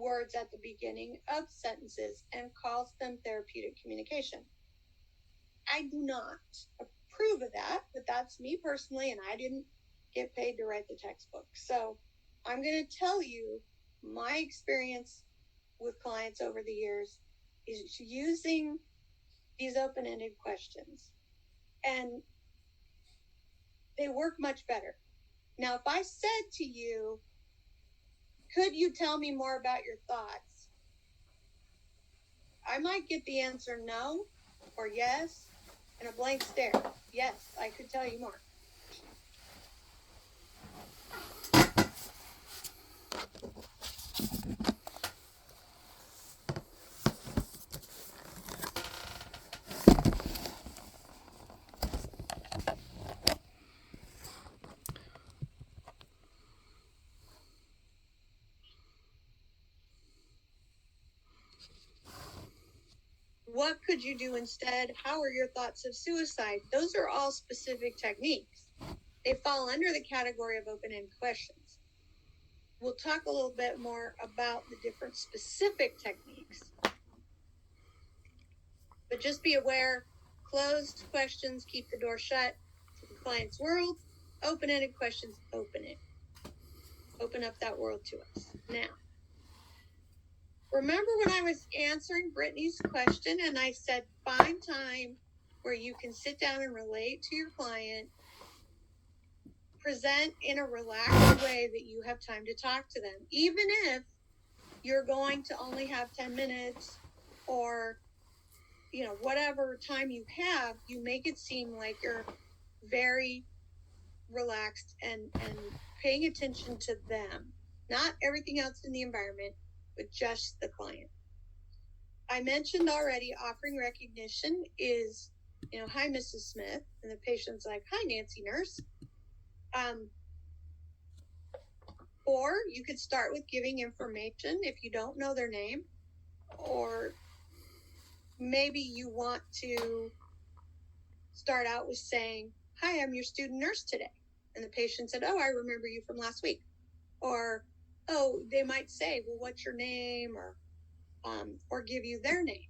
words at the beginning of sentences and calls them therapeutic communication. I do not approve of that, but that's me personally, and I didn't get paid to write the textbook. So I'm going to tell you my experience with clients over the years is using these open-ended questions, and they work much better. Now, if I said to you, could you tell me more about your thoughts? I might get the answer no or yes and a blank stare. Yes, I could tell you more. What could you do instead? How are your thoughts of suicide? Those are all specific techniques. They fall under the category of open-ended questions. We'll talk a little bit more about the different specific techniques. But just be aware, closed questions keep the door shut to the client's world. Open-ended questions open it. Open up that world to us. Now, remember when I was answering Brittany's question and I said, find time where you can sit down and relate to your client, present in a relaxed way that you have time to talk to them, even if you're going to only have 10 minutes or, whatever time you have, you make it seem like you're very relaxed and paying attention to them, not everything else in the environment, but just the client. I mentioned already offering recognition is, hi, Mrs. Smith. And the patient's like, hi, Nancy nurse. Or you could start with giving information if you don't know their name, or maybe you want to start out with saying, hi, I'm your student nurse today. And the patient said, oh, I remember you from last week. Or, oh, they might say, well, what's your name? Or give you their name.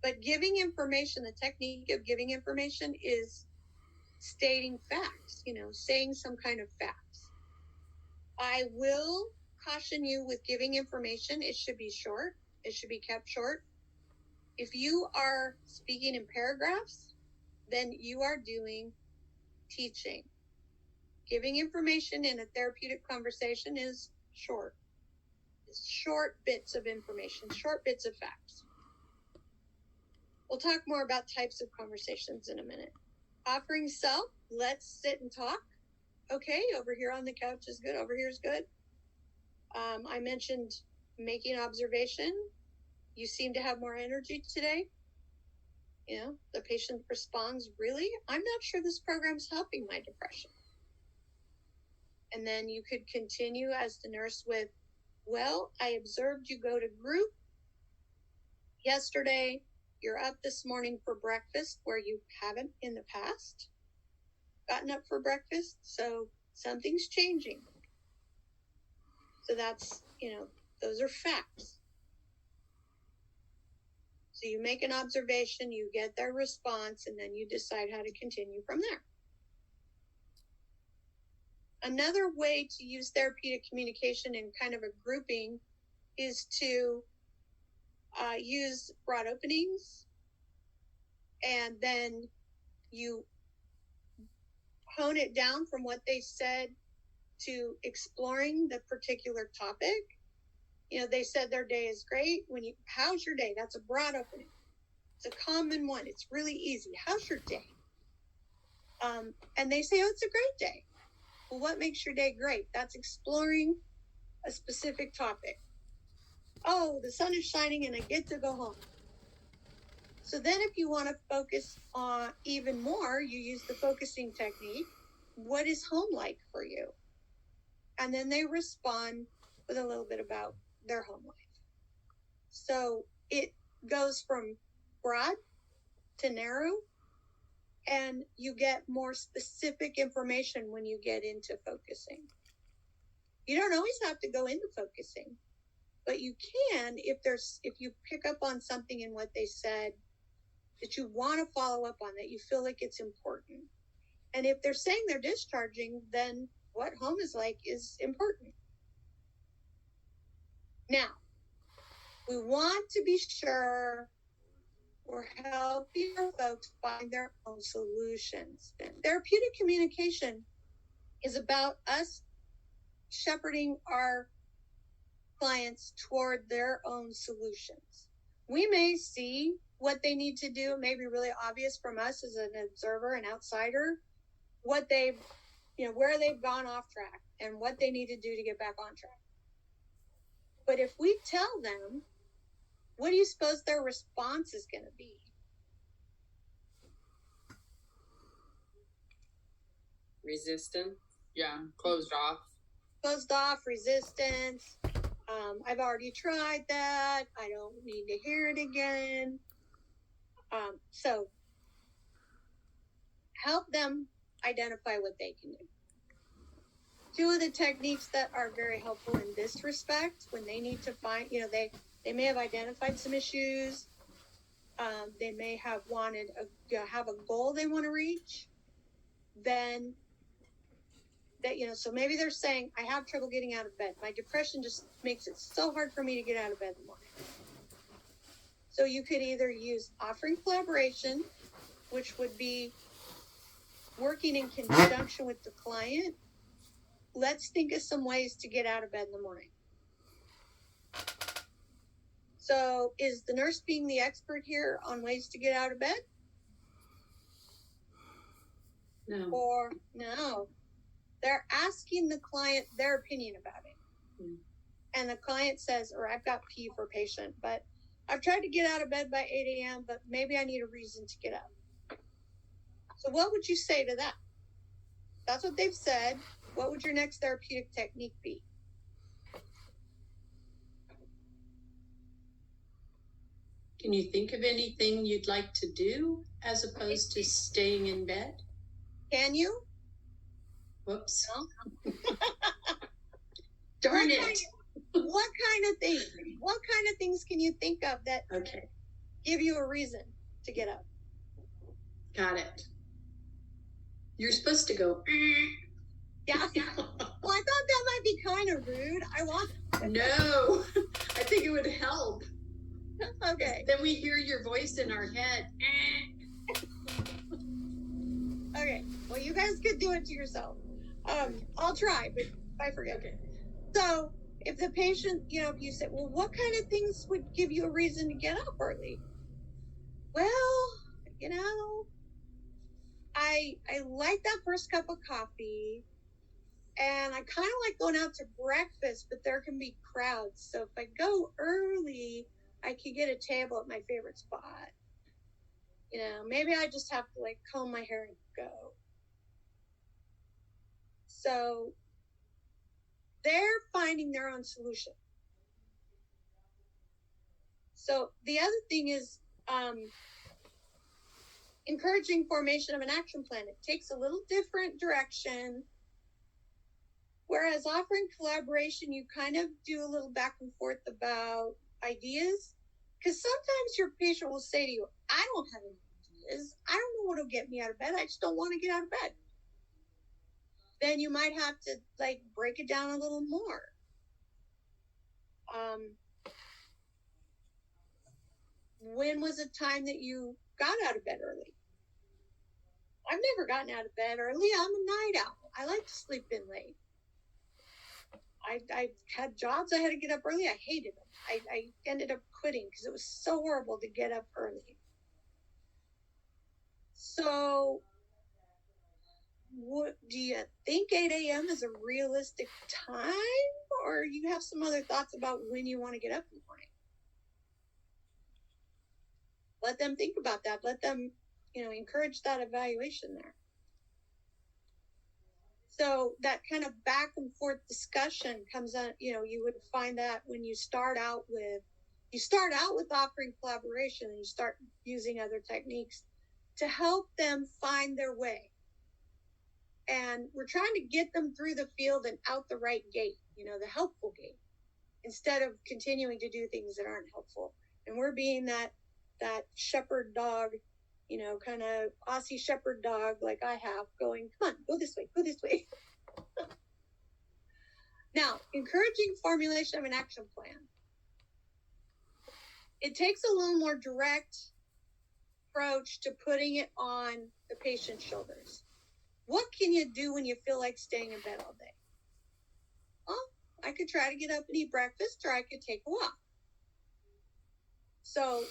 But giving information, the technique of giving information is stating facts, saying some kind of facts. I will caution you with giving information. It should be short. It should be kept short. If you are speaking in paragraphs, then you are doing teaching. Giving information in a therapeutic conversation is short. It's short bits of information, short bits of facts. We'll talk more about types of conversations in a minute. Offering self, let's sit and talk. Okay, over here on the couch is good. Over here is good. I mentioned making observation. You seem to have more energy today. The patient responds, really? I'm not sure this program's helping my depression. And then you could continue as the nurse with, well, I observed you go to group yesterday. You're up this morning for breakfast where you haven't in the past gotten up for breakfast. So something's changing. So that's, those are facts. So you make an observation, you get their response, and then you decide how to continue from there. Another way to use therapeutic communication in kind of a grouping is to use broad openings, and then you hone it down from what they said to exploring the particular topic. They said their day is great. How's your day? That's a broad opening. It's a common one. It's really easy. How's your day? And they say, oh, it's a great day. Well, what makes your day great? That's exploring a specific topic. Oh, the sun is shining and I get to go home. So then if you want to focus on even more, you use the focusing technique. What is home like for you? And then they respond with a little bit about their home life. So it goes from broad to narrow, and you get more specific information when you get into focusing. You don't always have to go into focusing. But you can, if you pick up on something in what they said that you want to follow up on, that you feel like it's important. And if they're saying they're discharging, then what home is like is important. Now, we want to be sure we're helping our folks find their own solutions. Therapeutic communication is about us shepherding our clients toward their own solutions. We may see what they need to do. It may be really obvious from us as an observer, an outsider, what they've, where they've gone off track and what they need to do to get back on track. But if we tell them, what do you suppose their response is going to be? Resistant. Yeah. Closed off, resistance. I've already tried that. I don't need to hear it again. So help them identify what they can do. Two of the techniques that are very helpful in this respect, when they need to find, they may have identified some issues. They may have wanted have a goal they want to reach. Then that, so maybe they're saying, I have trouble getting out of bed. My depression just makes it so hard for me to get out of bed in the morning. So you could either use offering collaboration, which would be working in conjunction with the client. Let's think of some ways to get out of bed in the morning. So is the nurse being the expert here on ways to get out of bed? No. Or no. They're asking the client their opinion about it. Mm. And the client says, or I've got P for patient, but I've tried to get out of bed by 8 a.m., but maybe I need a reason to get up. So what would you say to that? That's what they've said. What would your next therapeutic technique be? Can you think of anything you'd like to do as opposed to staying in bed? Can you? Whoops. No. Darn it. What kind of things can you think of that give you a reason to get up? Got it. You're supposed to go. Yeah. Well, I thought that might be kind of rude. No. I think it would help. Okay. Then we hear your voice in our head. Okay. Well, you guys could do it to yourself. I'll try, but I forget. Okay. So if the patient, if you say, well, what kind of things would give you a reason to get up early? Well, I like that first cup of coffee, and I kind of like going out to breakfast, but there can be crowds. So if I go early, I could get a table at my favorite spot. Maybe I just have to comb my hair and go. So they're finding their own solution. So the other thing is encouraging formation of an action plan. It takes a little different direction. Whereas offering collaboration, you kind of do a little back and forth about ideas. Because sometimes your patient will say to you, I don't have any ideas. I don't know what will get me out of bed. I just don't want to get out of bed. Then you might have to break it down a little more. When was a time that you got out of bed early? I've never gotten out of bed early. I'm a night owl. I like to sleep in late. I had jobs I had to get up early. I hated them. I ended up quitting because it was so horrible to get up early. So do you think 8 a.m. is a realistic time? Or you have some other thoughts about when you want to get up in the morning? Let them think about that. Let them, encourage that evaluation there. So that kind of back and forth discussion comes on, you would find that when you start out with offering collaboration and you start using other techniques to help them find their way. And we're trying to get them through the field and out the right gate, the helpful gate. instead of continuing to do things that aren't helpful. And we're being that shepherd dog, kind of Aussie shepherd dog like I have, going, come on, go this way, go this way. Now, encouraging formulation of an action plan. It takes a little more direct approach to putting it on the patient's shoulders. What can you do when you feel like staying in bed all day? Well, I could try to get up and eat breakfast, or I could take a walk. So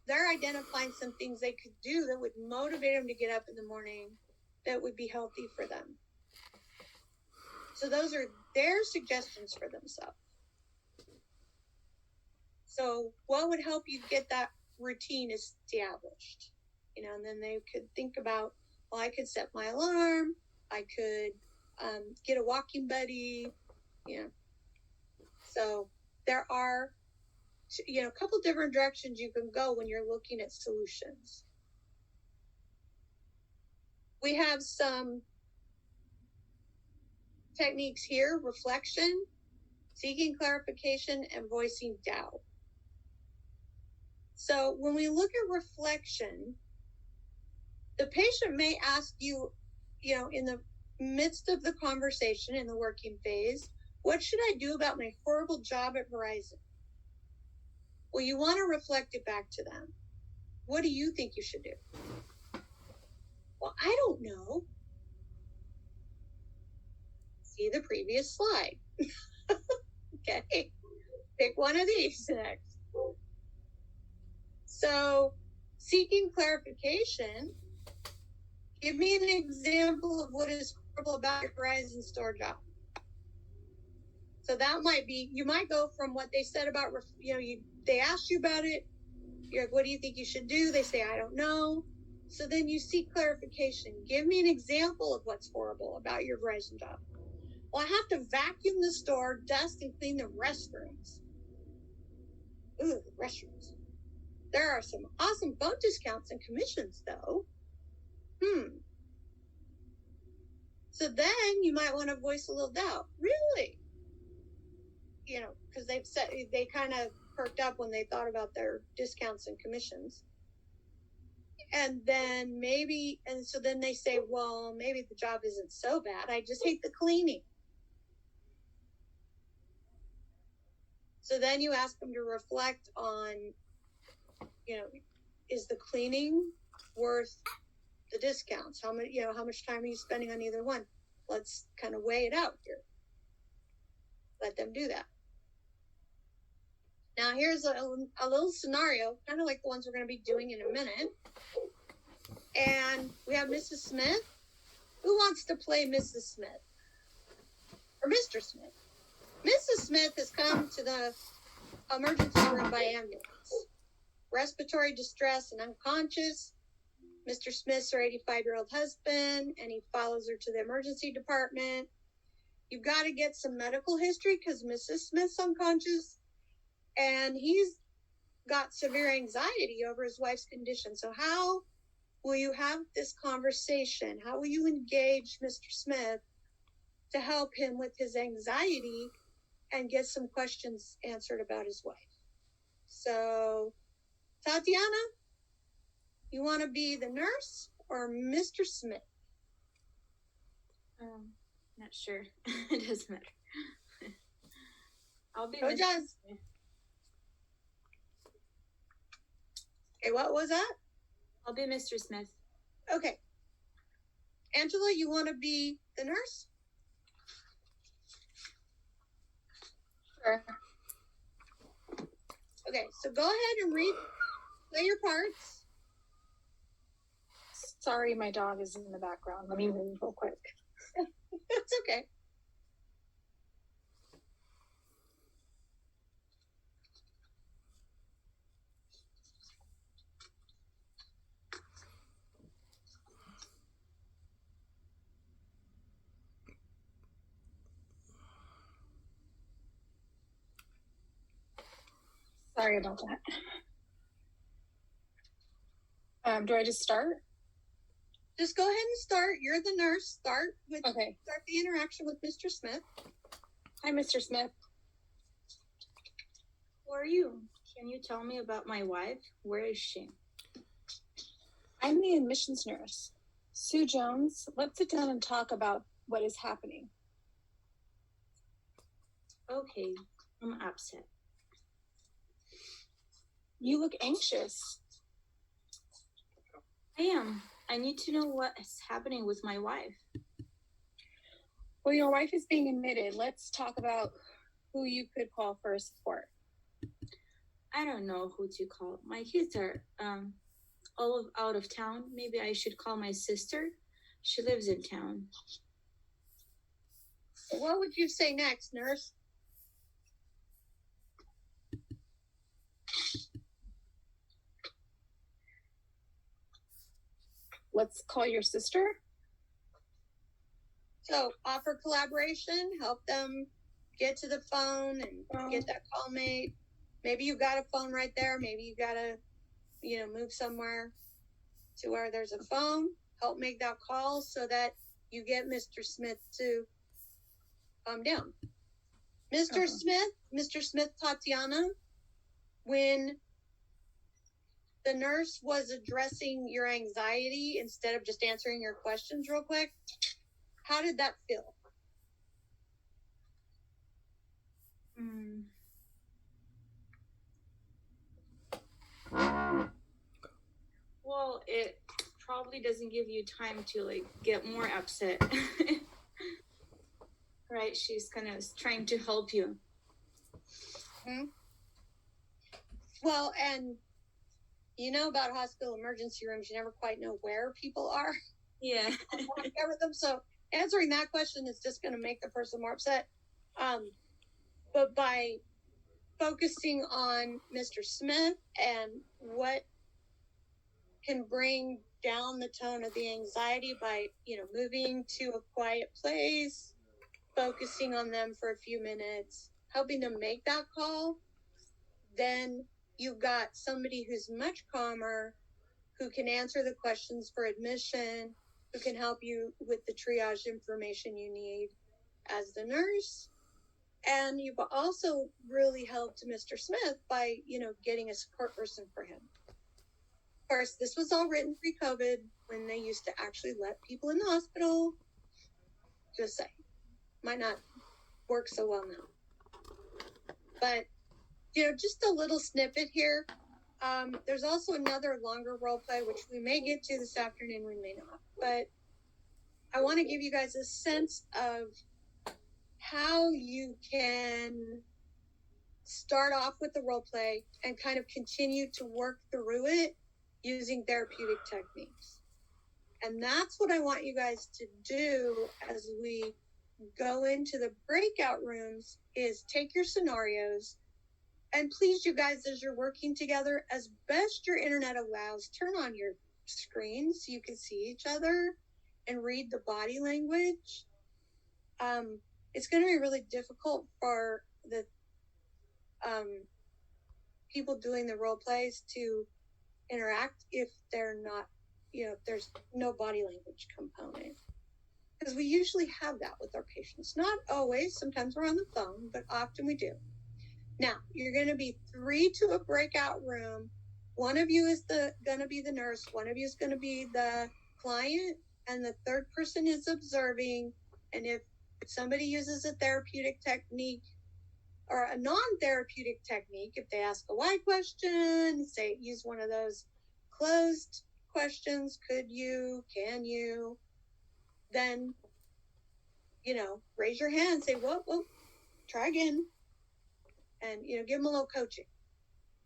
they're identifying some things they could do that would motivate them to get up in the morning that would be healthy for them. So those are their suggestions for themselves. So what would help you get that routine established? And then they could think about, well, I could set my alarm. I could get a walking buddy. So there are, a couple different directions you can go when you're looking at solutions. We have some techniques here: reflection, seeking clarification, and voicing doubt. So when we look at reflection, the patient may ask you, in the midst of the conversation in the working phase, what should I do about my horrible job at Verizon? Well, you want to reflect it back to them. What do you think you should do? Well, I don't know. See the previous slide. Okay. Pick one of these next. So, seeking clarification, give me an example of what is horrible about your Verizon store job. So that might be, you might go from what they said about, they asked you about it. You're like, what do you think you should do? They say, I don't know. So then you seek clarification. Give me an example of what's horrible about your Verizon job. Well, I have to vacuum the store, dust, and clean the restrooms. Ooh, the restrooms. There are some awesome phone discounts and commissions, though. So then you might want to voice a little doubt. Really? Because they kind of perked up when they thought about their discounts and commissions. And then so then they say, well, maybe the job isn't so bad. I just hate the cleaning. So then you ask them to reflect on, is the cleaning worth the discounts? How much time are you spending on either one? Let's kind of weigh it out here. Let them do that. Now here's a little scenario, kind of like the ones we're going to be doing in a minute. And we have Mrs. Smith. Who wants to play Mrs. Smith? Or Mr. Smith? Mrs. Smith has come to the emergency room by ambulance. Respiratory distress and unconscious. Mr. Smith's her 85-year-old husband, and he follows her to the emergency department. You've got to get some medical history because Mrs. Smith's unconscious, and he's got severe anxiety over his wife's condition. So how will you have this conversation? How will you engage Mr. Smith to help him with his anxiety and get some questions answered about his wife? So, Tatiana, you want to be the nurse or Mr. Smith? Not sure. It doesn't matter. I'll be Mr. Smith. Okay, what was that? I'll be Mr. Smith. Okay. Angela, you want to be the nurse? Sure. Okay, so go ahead and play your parts. Sorry, my dog is in the background. Let me move real quick. That's okay. Sorry about that. Do I just start? Just go ahead and start. You're the nurse. Start Okay. Start the interaction with Mr. Smith. Hi, Mr. Smith. Who are you? Can you tell me about my wife? Where is she? I'm the admissions nurse. Sue Jones, let's sit down and talk about what is happening. Okay, I'm upset. You look anxious. I am. I need to know what is happening with my wife. Well, your wife is being admitted. Let's talk about who you could call for support. I don't know who to call. My kids are all out of town. Maybe I should call my sister. She lives in town. What would you say next, nurse? Let's call your sister. So offer collaboration, help them get to the phone and get that call made. Maybe you got a phone right there. Maybe you got to, move somewhere to where there's a phone. Help make that call so that you get Mr. Smith to calm down. Mr. Smith, Tatiana, when the nurse was addressing your anxiety instead of just answering your questions real quick, how did that feel? Well, it probably doesn't give you time to get more upset. Right? She's kind of trying to help you. Mm-hmm. Well, and about hospital emergency rooms, you never quite know where people are. Yeah. Cover them. So answering that question is just going to make the person more upset. But by focusing on Mr. Smith and what can bring down the tone of the anxiety by, moving to a quiet place, focusing on them for a few minutes, helping them make that call, then you've got somebody who's much calmer, who can answer the questions for admission, who can help you with the triage information you need as the nurse. And you've also really helped Mr. Smith by, getting a support person for him. Of course, this was all written pre-COVID when they used to actually let people in the hospital. Just say, might not work so well now. But, just a little snippet here. There's also another longer role play, which we may get to this afternoon, we may not. But I want to give you guys a sense of how you can start off with the role play and kind of continue to work through it using therapeutic techniques. And that's what I want you guys to do as we go into the breakout rooms is take your scenarios. And please, you guys, as you're working together, as best your internet allows, turn on your screen so you can see each other and read the body language. It's going to be really difficult for the people doing the role plays to interact if they're not, if there's no body language component. Because we usually have that with our patients. Not always. Sometimes we're on the phone, but often we do. Now, you're going to be 3 to a breakout room. One of you is going to be the nurse. One of you is going to be the client. And the third person is observing. And if somebody uses a therapeutic technique or a non-therapeutic technique, if they ask a why question, say, use one of those closed questions, could you, can you, then, raise your hand, say, whoa, try again. And, give them a little coaching.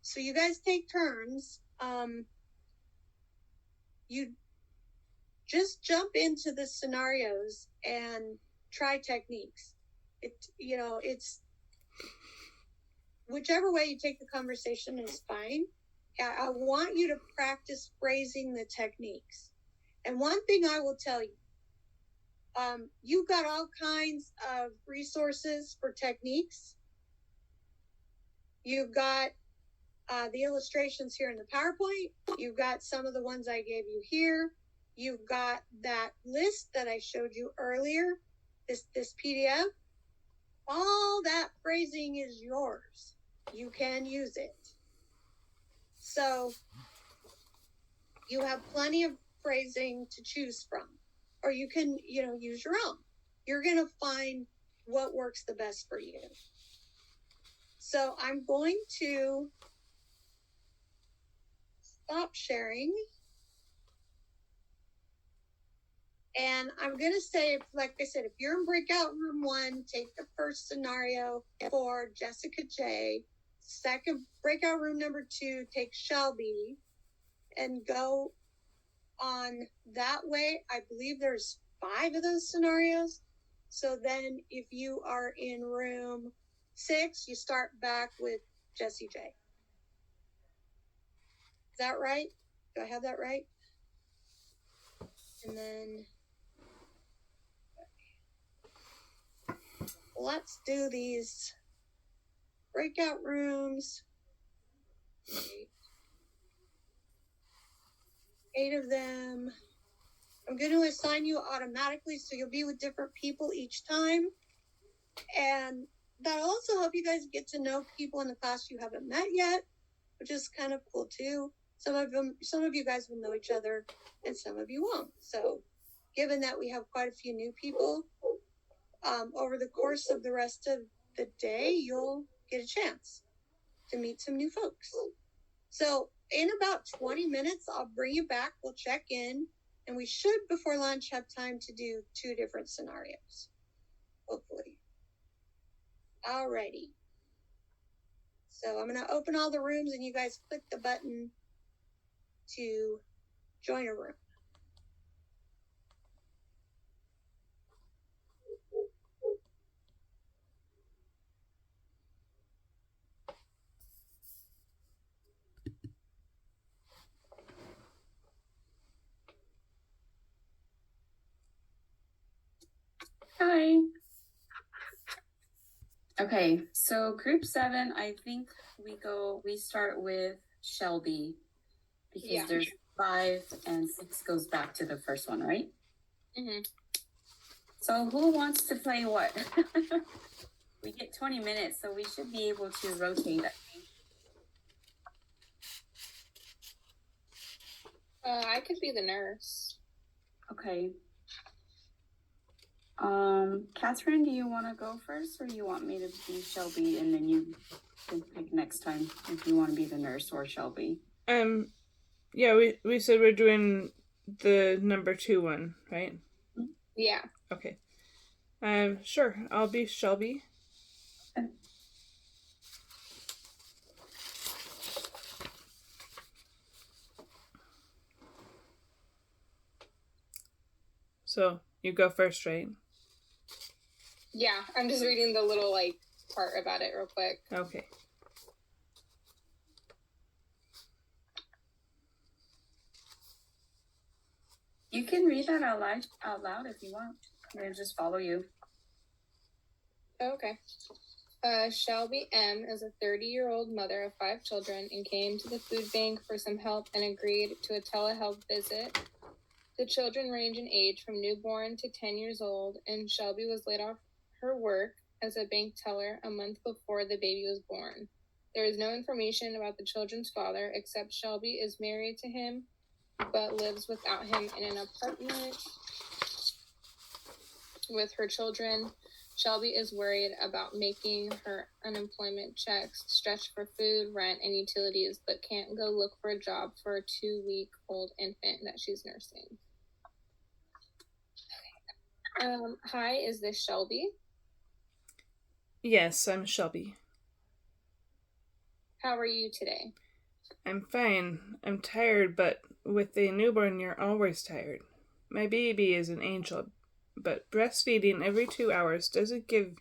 So you guys take turns. You just jump into the scenarios and try techniques. It's whichever way you take the conversation is fine. I want you to practice phrasing the techniques. And one thing I will tell you, you've got all kinds of resources for techniques. You've got the illustrations here in the PowerPoint. You've got some of the ones I gave you here. You've got that list that I showed you earlier, this PDF. All that phrasing is yours. you can use it. So you have plenty of phrasing to choose from, or you can, use your own. You're going to find what works the best for you. So I'm going to stop sharing. And I'm going to say, like I said, if you're in breakout room 1, take the first scenario for Jessica J. Second breakout room number 2, take Shelby and go on that way. I believe there's 5 of those scenarios. So then if you are in room 6, you start back with Jessie J. Is that right? Do I have that right? And then let's do these breakout rooms. 8 of them. I'm going to assign you automatically, so you'll be with different people each time. And that'll also help you guys get to know people in the class you haven't met yet, which is kind of cool too. Some of you guys will know each other and some of you won't. So given that we have quite a few new people, over the course of the rest of the day, you'll get a chance to meet some new folks. So in about 20 minutes, I'll bring you back. We'll check in, and we should, before lunch, have time to do 2 different scenarios, hopefully. Alrighty. So I'm going to open all the rooms, and you guys click the button to join a room. Hi. Okay, so group 7, I think we start with Shelby because there's 5 and 6 goes back to the first one, right? Mm-hmm. So who wants to play what? We get 20 minutes, so we should be able to rotate, I think. I could be the nurse. Okay. Catherine, do you want to go first, or you want me to be Shelby, and then you can pick next time if you want to be the nurse or Shelby? Yeah, we said we're doing the number 2 one, right? Yeah. Okay. Sure, I'll be Shelby. Okay. So you go first, right? Yeah, I'm just reading the little part about it real quick. Okay. You can read that out loud if you want. I'll just follow you. Okay. Shelby M. is a 30-year-old mother of 5 children and came to the food bank for some help and agreed to a telehealth visit. The children range in age from newborn to 10 years old, and Shelby was laid off her work as a bank teller a month before the baby was born. There is no information about the children's father except Shelby is married to him but lives without him in an apartment with her children. Shelby is worried about making her unemployment checks stretch for food, rent, and utilities, but can't go look for a job for a 2-week-old infant that she's nursing. Hi, is this Shelby? Yes, I'm Shelby. How are you today? I'm fine. I'm tired, but with a newborn, you're always tired. My baby is an angel, but breastfeeding every 2 hours doesn't give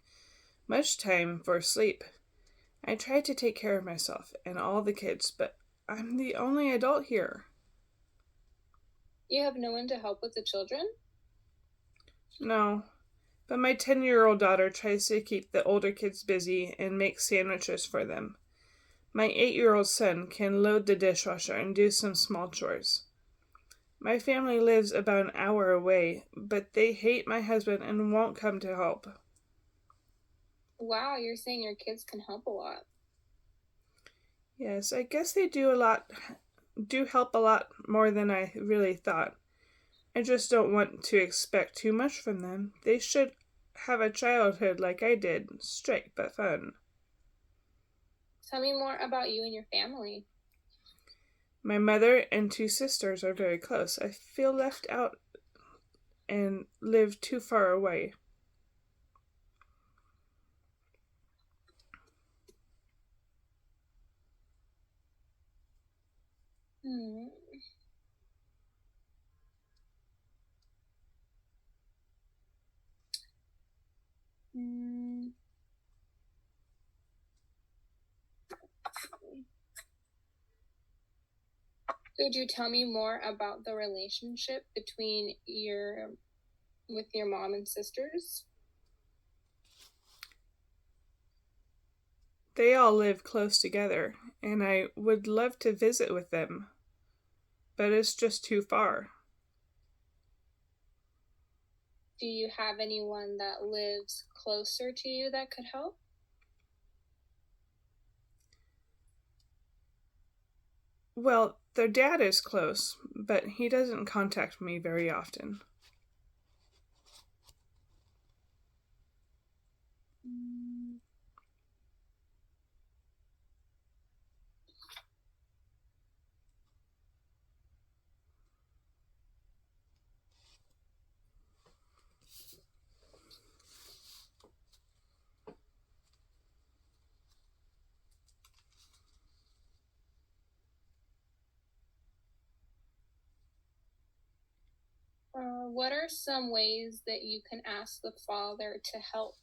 much time for sleep. I try to take care of myself and all the kids, but I'm the only adult here. You have no one to help with the children? No, but my 10-year-old daughter tries to keep the older kids busy and make sandwiches for them. My 8-year-old son can load the dishwasher and do some small chores. My family lives about an hour away, but they hate my husband and won't come to help. Wow, you're saying your kids can help a lot. Yes, I guess they do help a lot more than I really thought. I just don't want to expect too much from them. They should have a childhood like I did, strict but fun. Tell me more about you and your family. My mother and 2 sisters are very close. I feel left out and live too far away. Hmm. Hmm. Could you tell me more about the relationship between with your mom and sisters? They all live close together, and I would love to visit with them, but it's just too far. Do you have anyone that lives closer to you that could help? Well, their dad is close, but he doesn't contact me very often. What are some ways that you can ask the Father to help?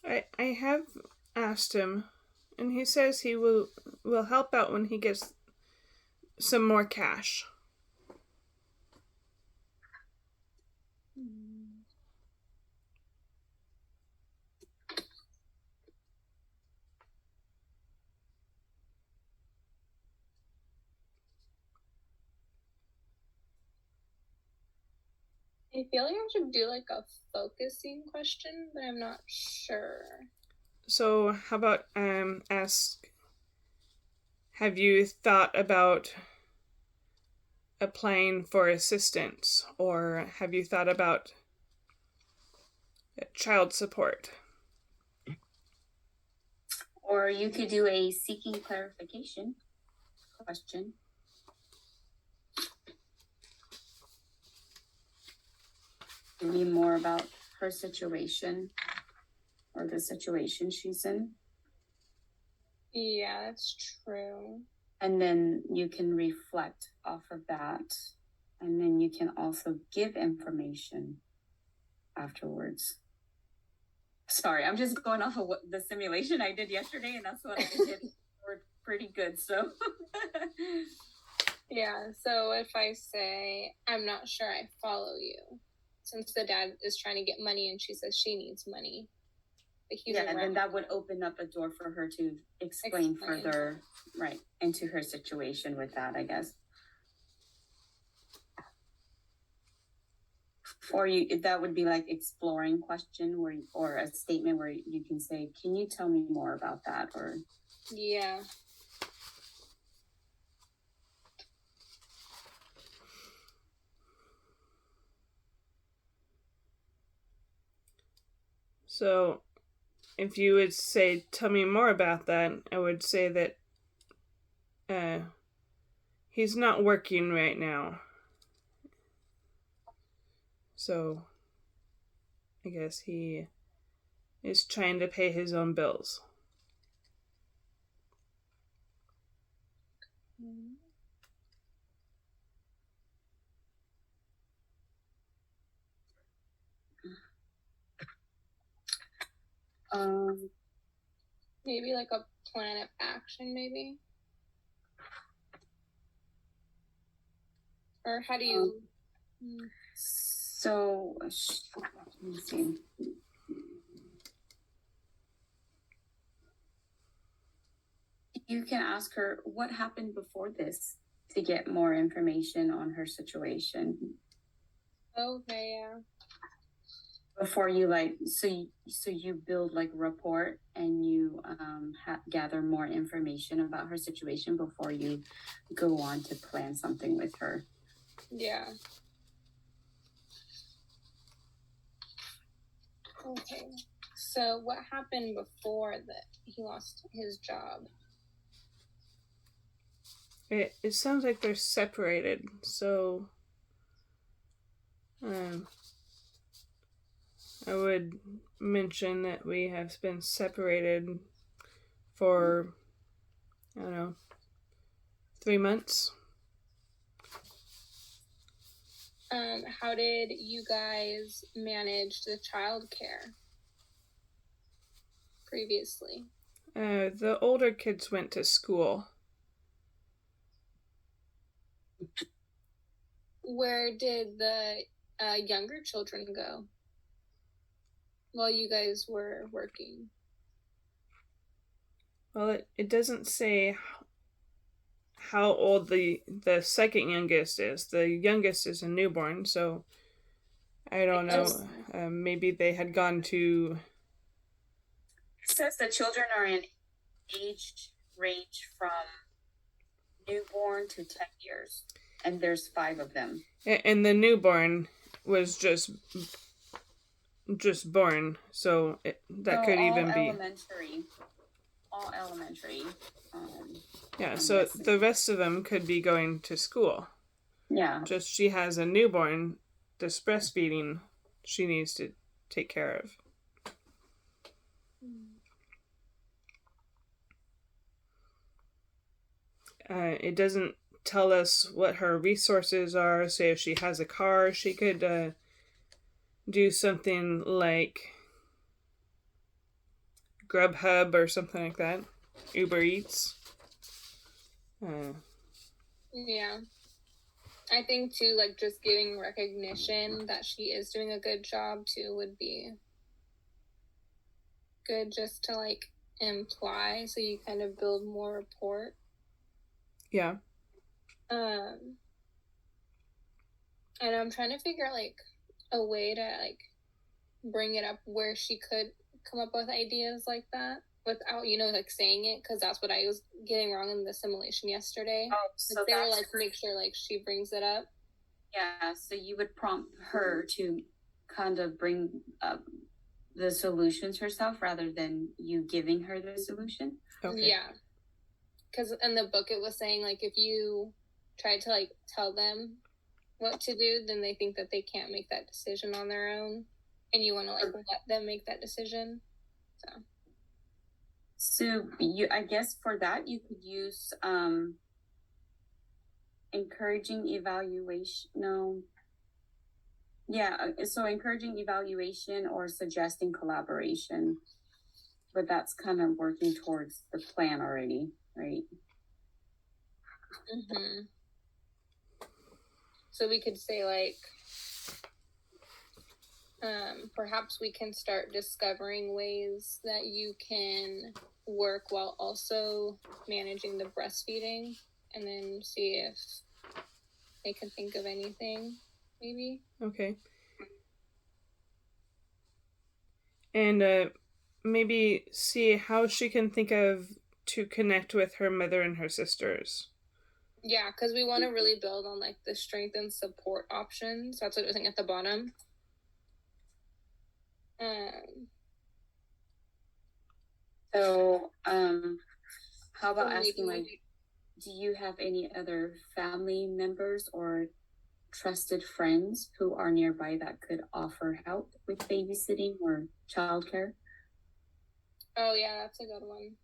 I have asked him, and he says he will help out when he gets some more cash. I feel like I should do like a focusing question, but I'm not sure. So how about ask, have you thought about applying for assistance, or have you thought about child support? Or you could do a seeking clarification question. Maybe more about her situation or the situation she's in. Yeah, that's true. And then you can reflect off of that. And then you can also give information afterwards. Sorry, I'm just going off of the simulation I did yesterday, and that's what I did. We're pretty good, so. Yeah, so if I say, I'm not sure I follow you, since the dad is trying to get money and she says she needs money. But he's yeah, and then that would open up a door for her to explain further, right, into her situation with that, I guess. Or that would be like exploring question or a statement where you can say, can you tell me more about that? Or yeah. So if you would say, tell me more about that, I would say that he's not working right now. So I guess he is trying to pay his own bills. Maybe like a plan of action, maybe. Or how do you? so, let me see. You can ask her what happened before this to get more information on her situation. Okay, yeah. before you so you build like rapport and you gather more information about her situation before you go on to plan something with her. Yeah. Okay. So what happened before that he lost his job? It sounds like they're separated, so I would mention that we have been separated for, I don't know, 3 months. How did you guys manage the childcare previously? The older kids went to school. Where did the younger children go while you guys were working? Well, it doesn't say how old the second youngest is. The youngest is a newborn, so I don't know. Maybe they had gone to. It says the children are in age range from newborn to 10 years, and there's 5 of them. And the newborn was just born, so that could even be all elementary. Yeah, so the rest of them could be going to school. Yeah. Just she has a newborn, this breastfeeding she needs to take care of. It doesn't tell us what her resources are. Say if she has a car, she could do something like Grubhub or something like that. Uber Eats. Yeah. I think too, like just giving recognition that she is doing a good job too would be good, just to like imply, so you kind of build more rapport. Yeah. And I'm trying to figure out like a way to like bring it up where she could come up with ideas like that without, like saying it, because that's what I was getting wrong in the simulation yesterday. Oh, so they were like, make sure like she brings it up. Yeah, so you would prompt her to kind of bring up the solutions herself rather than you giving her the solution. Okay. Yeah, because in the book it was saying like if you try to like tell them what to do, then they think that they can't make that decision on their own, and you want to like let them make that decision. So I guess for that you could use encouraging evaluation. No. Yeah, so encouraging evaluation or suggesting collaboration, but that's kind of working towards the plan already, right? Mm-hmm. So we could say like, perhaps we can start discovering ways that you can work while also managing the breastfeeding, and then see if they can think of anything, maybe. Okay. And maybe see how she can think of to connect with her mother and her sisters. Yeah, because we want to really build on like the strength and support options. That's what it was saying at the bottom. So, how about asking like, do you have any other family members or trusted friends who are nearby that could offer help with babysitting or childcare? Oh yeah, that's a good one.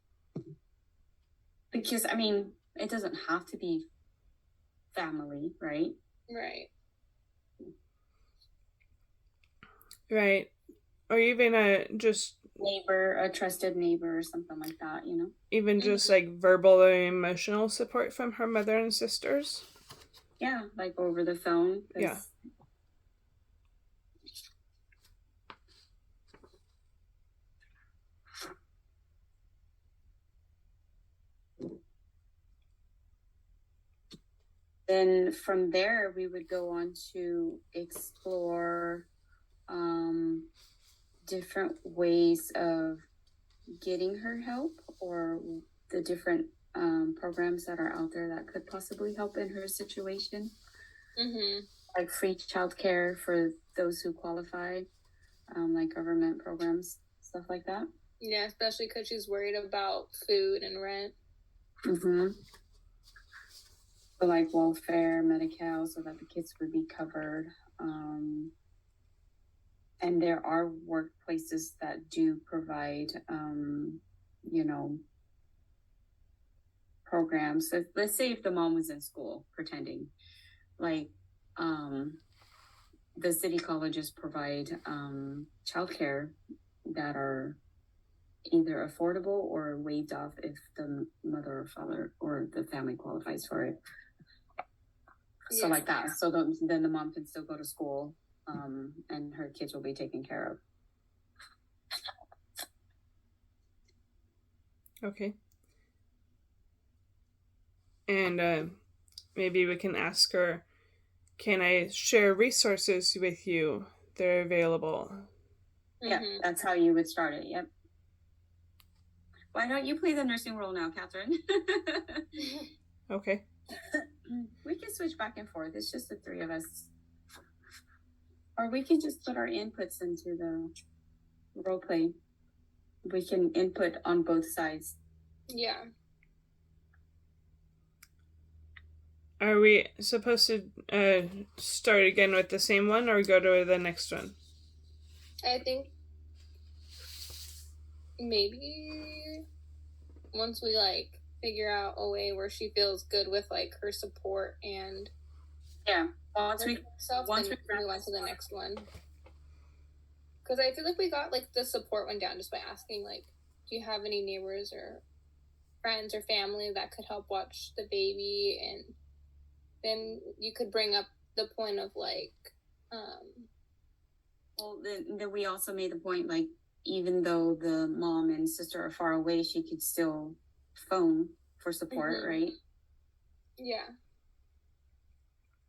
Because I mean, it doesn't have to be family, right? Right. Right. Or even just neighbor, a trusted neighbor or something like that, even just like verbal or emotional support from her mother and sisters. Yeah, like over the phone. Yeah. Then from there we would go on to explore different ways of getting her help, or the different programs that are out there that could possibly help in her situation, like free childcare for those who qualify, like government programs, stuff like that. Yeah, especially because she's worried about food and rent. Mm-hmm. So like welfare, Medi-Cal, so that the kids would be covered. And there are workplaces that do provide, you know, programs. So let's say if the mom was in school, pretending, like, the city colleges provide childcare that are either affordable or waived off if the mother or father or the family qualifies for it. So like that. So then the mom can still go to school, and her kids will be taken care of. Okay. And maybe we can ask her, can I share resources with you that are available? Yeah, that's how you would start it. Yep. Why don't you play the nursing role now, Catherine? Okay. We can switch back and forth. It's just the three of us. Or we can just put our inputs into the role play. We can input on both sides. Yeah. Are we supposed to start again with the same one or go to the next one? I think maybe once we like figure out a way where she feels good with like her support and Once we move on to the next one. Because I feel like we got like the support one down just by asking like, do you have any neighbors or friends or family that could help watch the baby? And then you could bring up the point of like, well, then we also made the point, like, even though the mom and sister are far away, she could still phone for support, right? Yeah.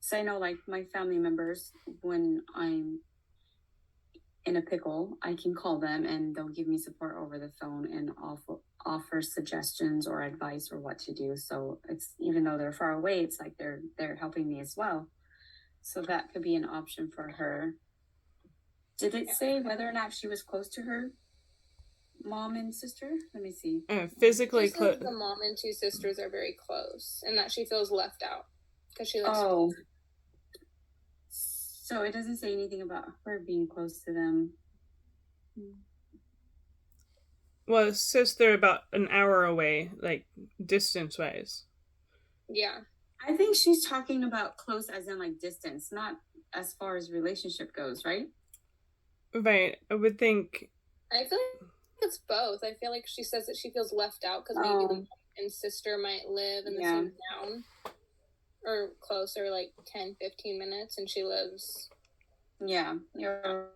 So I know, like, my family members, when I'm in a pickle, I can call them and they'll give me support over the phone and offer suggestions or advice or what to do. So it's, even though they're far away, it's like they're helping me as well. So that could be an option for her. Did it say whether or not she was close to her mom and sister? Let me see. Physically close. close. The mom and two sisters are very close, and that she feels left out because she lives. Oh. So it doesn't say anything about her being close to them. Well, it says they're about an hour away, like distance-wise. Yeah. I think she's talking about close as in like distance, not as far as relationship goes, right? Right. I would think. I feel like it's both. I feel like she says that she feels left out because maybe the mom and sister might live in the same town or closer, like 10-15 minutes, and she lives. Yeah. You're...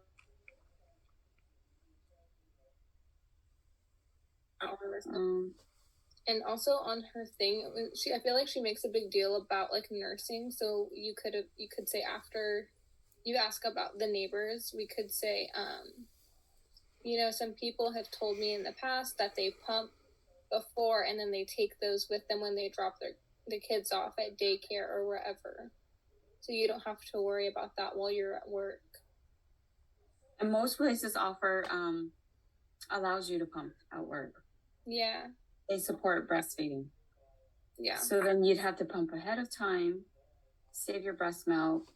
And also on her thing, I feel like she makes a big deal about like nursing. So you could say after you ask about the neighbors, we could say, some people have told me in the past that they pump before and then they take those with them when they drop the kids off at daycare or wherever. So you don't have to worry about that while you're at work. And most places offer allows you to pump at work. Yeah. They support breastfeeding. Yeah. So then you'd have to pump ahead of time, save your breast milk,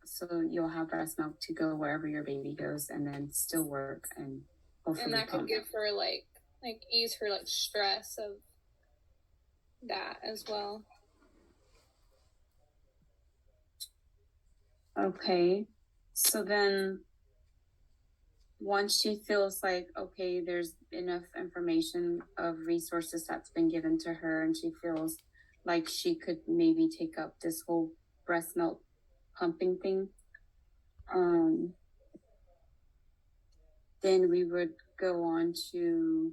so you'll have breast milk to go wherever your baby goes, and then still work and hopefully and that pump. Could give her like ease her like stress of that as well. Okay, so then once she feels like, okay, there's enough information of resources that's been given to her, and she feels like she could maybe take up this whole breast milk pumping thing, then we would go on to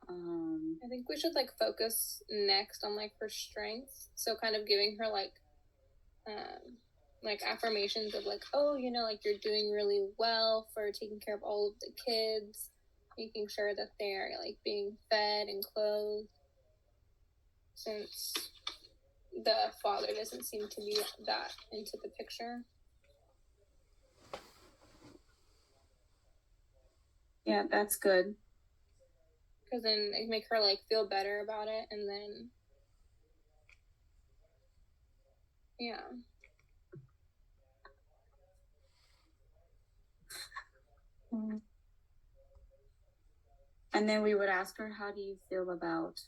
I think we should like focus next on like her strengths. So kind of giving her like like affirmations of like, oh, you know, like you're doing really well for taking care of all of the kids, making sure that they're like being fed and clothed, since the father doesn't seem to be that into the picture. Yeah, that's good. Because then it make her like feel better about it, and then yeah. And then we would ask her, how do you feel about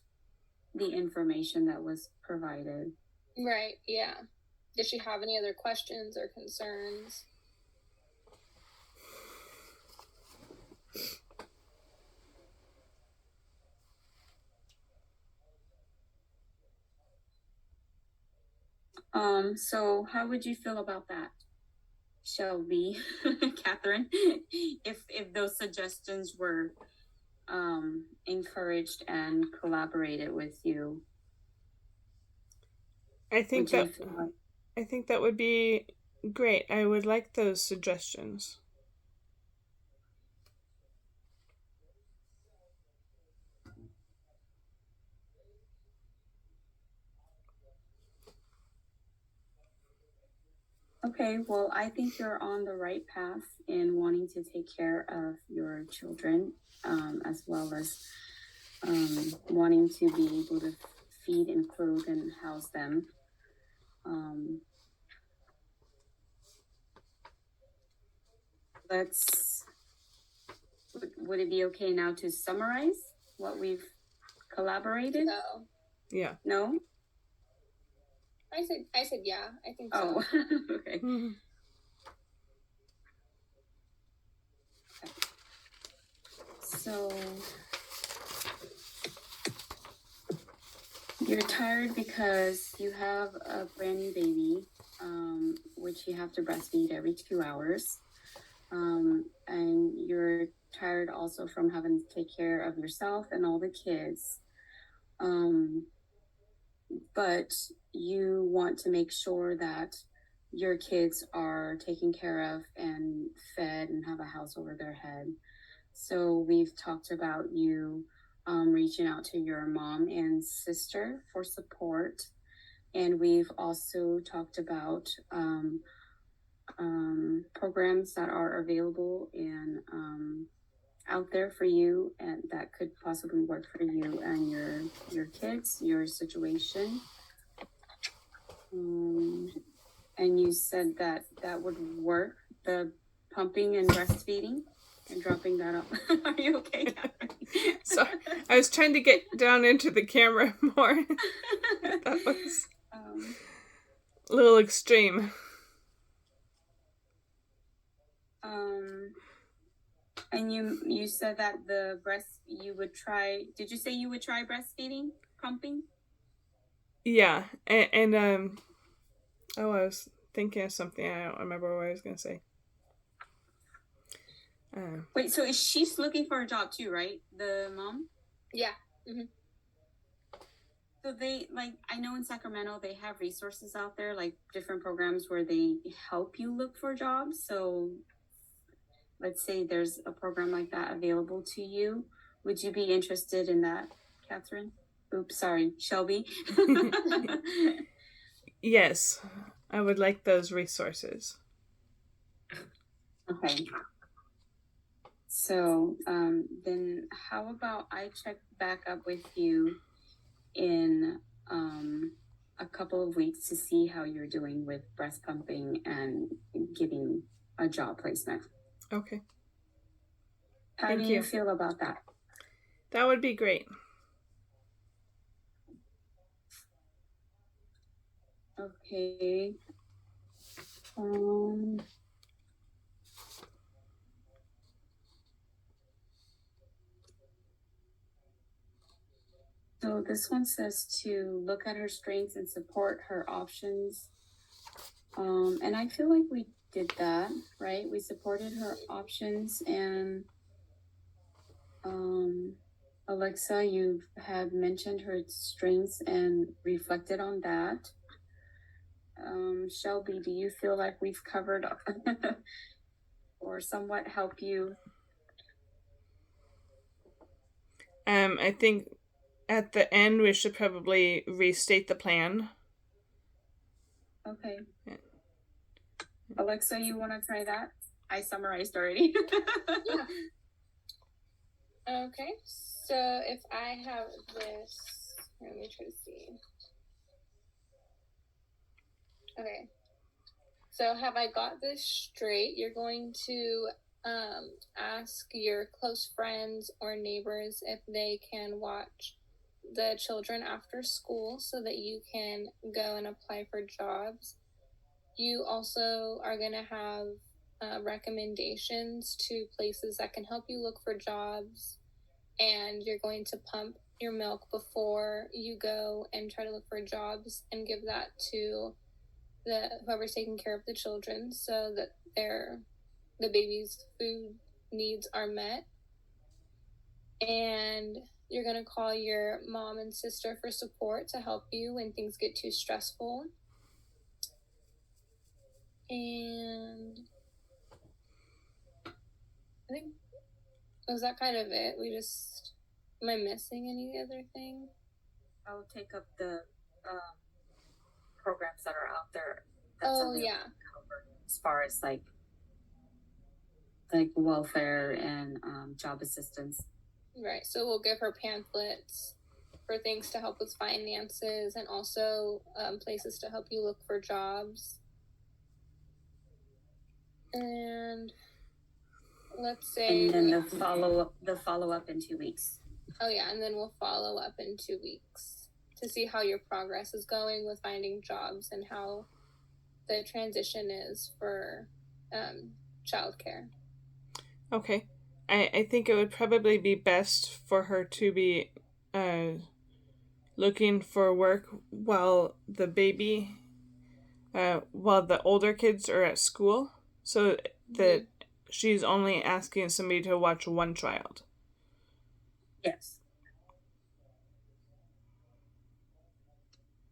the information that was provided? Right, yeah. Does she have any other questions or concerns? So how would you feel about that, Shelby, Catherine, if those suggestions were encouraged and collaborated with you? I think Would you that feel like- I think that would be great. I would like those suggestions. Okay, well, I think you're on the right path in wanting to take care of your children, as well as wanting to be able to feed and clothe and house them. Would it be okay now to summarize what we've collaborated? No. Yeah. No? I said yeah, I think so. Oh, okay. Mhm. So you're tired because you have a brand new baby, which you have to breastfeed every 2 hours. And you're tired also from having to take care of yourself and all the kids. But you want to make sure that your kids are taken care of and fed and have a house over their head. So we've talked about you reaching out to your mom and sister for support. And we've also talked about programs that are available and out there for you, and that could possibly work for you and your kids, your situation. And you said that would work, the pumping and breastfeeding and dropping that up. Are you okay, Catherine? So I was trying to get down into the camera more. That was a little extreme. And you said that you would try. Did you say you would try breastfeeding, pumping? Yeah, and I was thinking of something. I don't remember what I was gonna say. Wait, so she's looking for a job too, right? The mom? Yeah. Mm-hmm. So they, like, I know in Sacramento they have resources out there, like different programs where they help you look for jobs. So let's say there's a program like that available to you. Would you be interested in that, Catherine? Oops, sorry, Shelby. Yes, I would like those resources. Okay. So then how about I check back up with you in a couple of weeks to see how you're doing with breast pumping and getting a job placement. Okay. How Thank do you. you feel about that? That would be great. Okay. So this one says to look at her strengths and support her options. And I feel like we did that, right? We supported her options, and Alexa, you had mentioned her strengths and reflected on that. Shelby, do you feel like we've covered or somewhat help you? I think at the end we should probably restate the plan. Okay. Yeah. Alexa, you want to try that? I summarized already. Okay, so if I have this, let me try to see. Okay, so have I got this straight? You're going to ask your close friends or neighbors if they can watch the children after school so that you can go and apply for jobs. You also are going to have recommendations to places that can help you look for jobs, and you're going to pump your milk before you go and try to look for jobs and give that to whoever's taking care of the children so that the baby's food needs are met. And you're going to call your mom and sister for support to help you when things get too stressful. And I think, was that kind of it? Am I missing any other thing? I'll take up the programs that are out there. Oh, yeah. As far as like welfare and job assistance. Right. So we'll give her pamphlets for things to help with finances and also places to help you look for jobs. And let's say, and then the follow up in 2 weeks. Oh yeah, and then we'll follow up in 2 weeks to see how your progress is going with finding jobs and how the transition is for childcare. Okay. I think it would probably be best for her to be looking for work while the older kids are at school, so that she's only asking somebody to watch one child. Yes.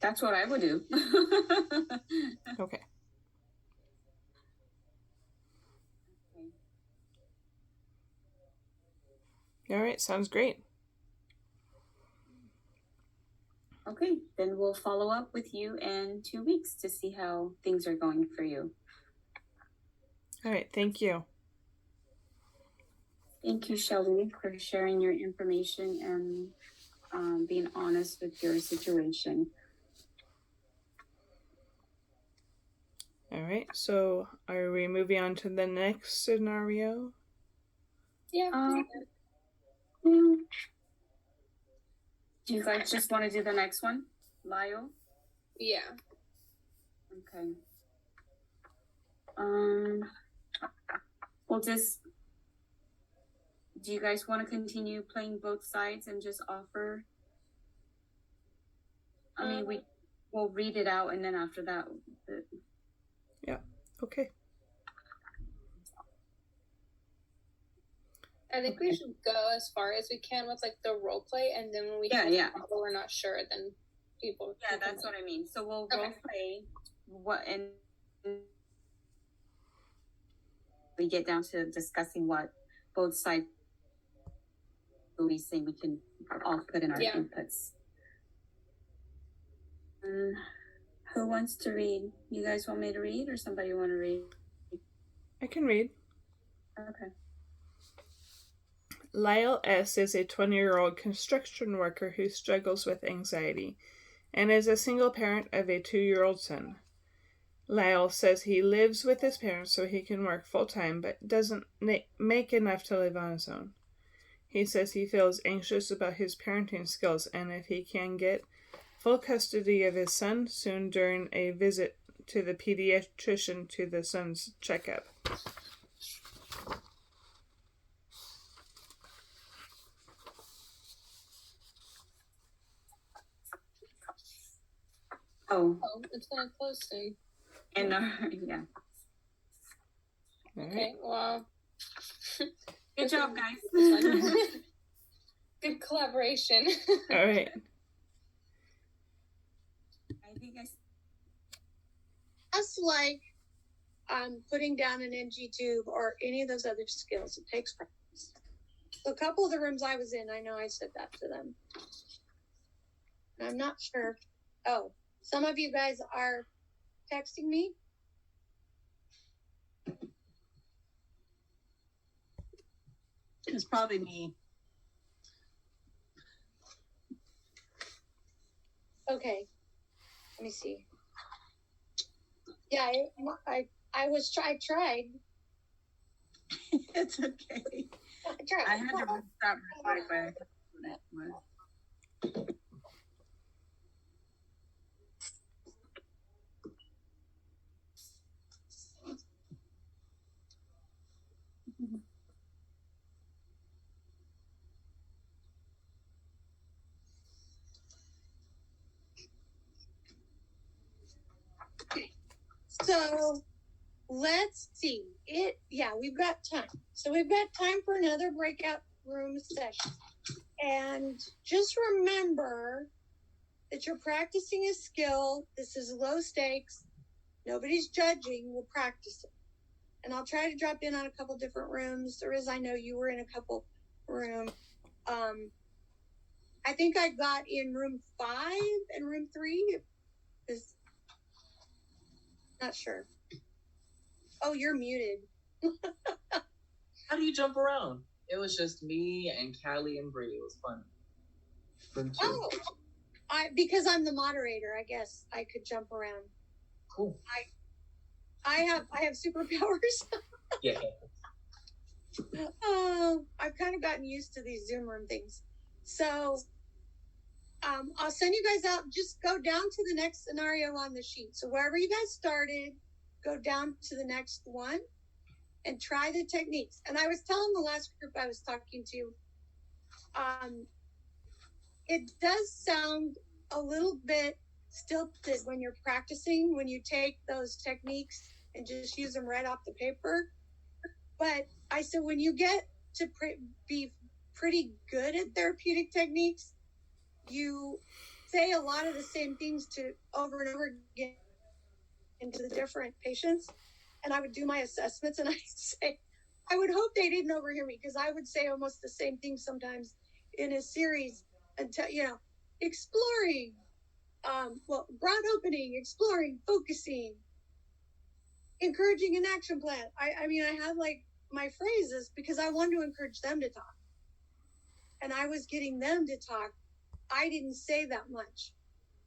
That's what I would do. Okay. All right, sounds great. Okay, then we'll follow up with you in 2 weeks to see how things are going for you. All right, thank you. Thank you, Shelby, for sharing your information and being honest with your situation. All right, so are we moving on to the next scenario? Yeah. Do you guys just want to do the next one, Lyle? Yeah. Okay. We'll just. Do you guys want to continue playing both sides and just offer? I mean, we'll read it out, and then after that. Yeah. Okay. I think we should go as far as we can with like the role play, and then when we we're not sure, then people. Yeah, that's what I mean. So we'll role play and we get down to discussing what both sides will be saying. We can all put in our inputs. Who wants to read? You guys want me to read, or somebody want to read? I can read. Okay. Lyle S. is a 20-year-old construction worker who struggles with anxiety and is a single parent of a 2-year-old son. Lyle says he lives with his parents so he can work full-time but doesn't make enough to live on his own. He says he feels anxious about his parenting skills and if he can get full custody of his son soon during a visit to the pediatrician to the son's checkup. Oh, it's gonna close soon. And yeah. Okay, well. Good job, guys. Good collaboration. All right. I think just like putting down an NG tube or any of those other skills. It takes practice. So a couple of the rooms I was in, I know I said that to them. And I'm not sure. Oh, some of you guys are texting me. It's probably me. Okay. Let me see. Yeah, I tried. It's okay. I tried. I had to restart my Wi-Fi. That was. So let's see. We've got time. So we've got time for another breakout room session. And just remember that you're practicing a skill. This is low stakes. Nobody's judging. We'll practice it. And I'll try to drop in on a couple different rooms. Or as I know you were in a couple rooms. I think I got in room 5 and room 3. Is not sure. Oh, you're muted. How do you jump around? It was just me and Callie and Bree. It was fun. Room 2. Oh, because I'm the moderator, I guess I could jump around. Cool. I have superpowers. Yeah. Oh, I've kind of gotten used to these Zoom room things. So I'll send you guys out. Just go down to the next scenario on the sheet. So wherever you guys started, go down to the next one and try the techniques. And I was telling the last group I was talking to, it does sound a little bit stilted when you're practicing, when you take those techniques and just use them right off the paper. But I said, when you get to be pretty good at therapeutic techniques, you say a lot of the same things over and over again into the different patients. And I would do my assessments and I'd say, I would hope they didn't overhear me because I would say almost the same thing sometimes in a series until, exploring, broad opening, exploring, focusing, encouraging an action plan. I had like my phrases because I wanted to encourage them to talk. And I was getting them to talk. I didn't say that much.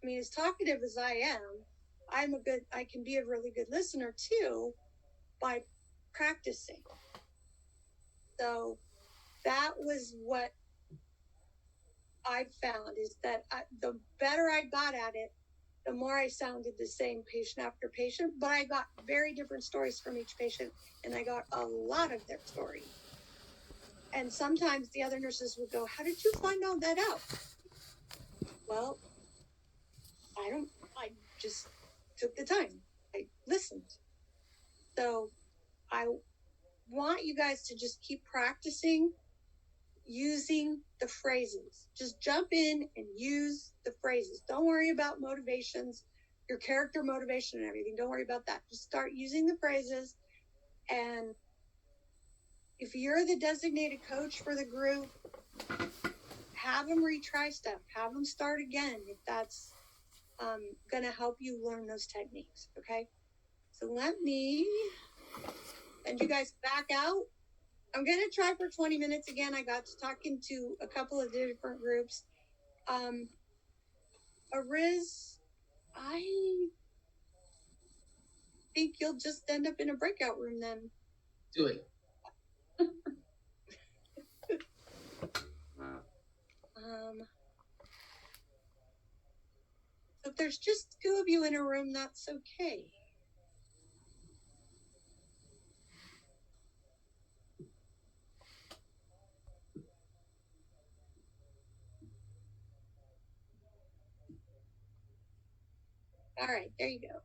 I mean, as talkative as I am, I can be a really good listener too by practicing. So that was what I found is that the better I got at it, the more I sounded the same patient after patient, but I got very different stories from each patient and I got a lot of their story. And sometimes the other nurses would go, how did you find all that out? Well, I just took the time. I listened. So I want you guys to just keep practicing using the phrases. Just jump in and use the phrases. Don't worry about motivations, your character motivation and everything. Don't worry about that. Just start using the phrases. And if you're the designated coach for the group, have them retry stuff. Have them start again if that's going to help you learn those techniques. Okay? So let me send you guys back out. I'm going to try for 20 minutes again. I got to talking to a couple of different groups. Ariz, I think you'll just end up in a breakout room then. Do it. If there's just 2 of you in a room, that's okay. All right, there you go.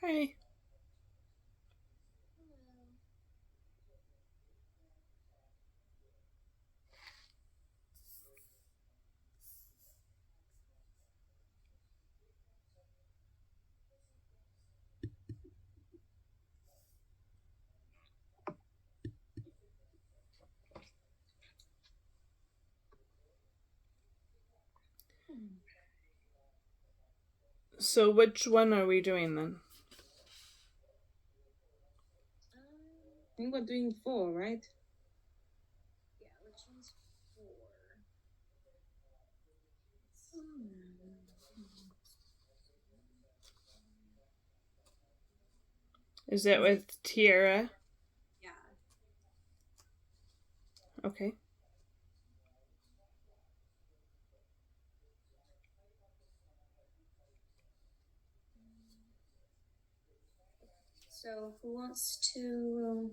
Hi. So which one are we doing then? I think we're doing 4, right? Yeah, which one's 4? Is it with Tiara? Yeah. Okay. So who wants to?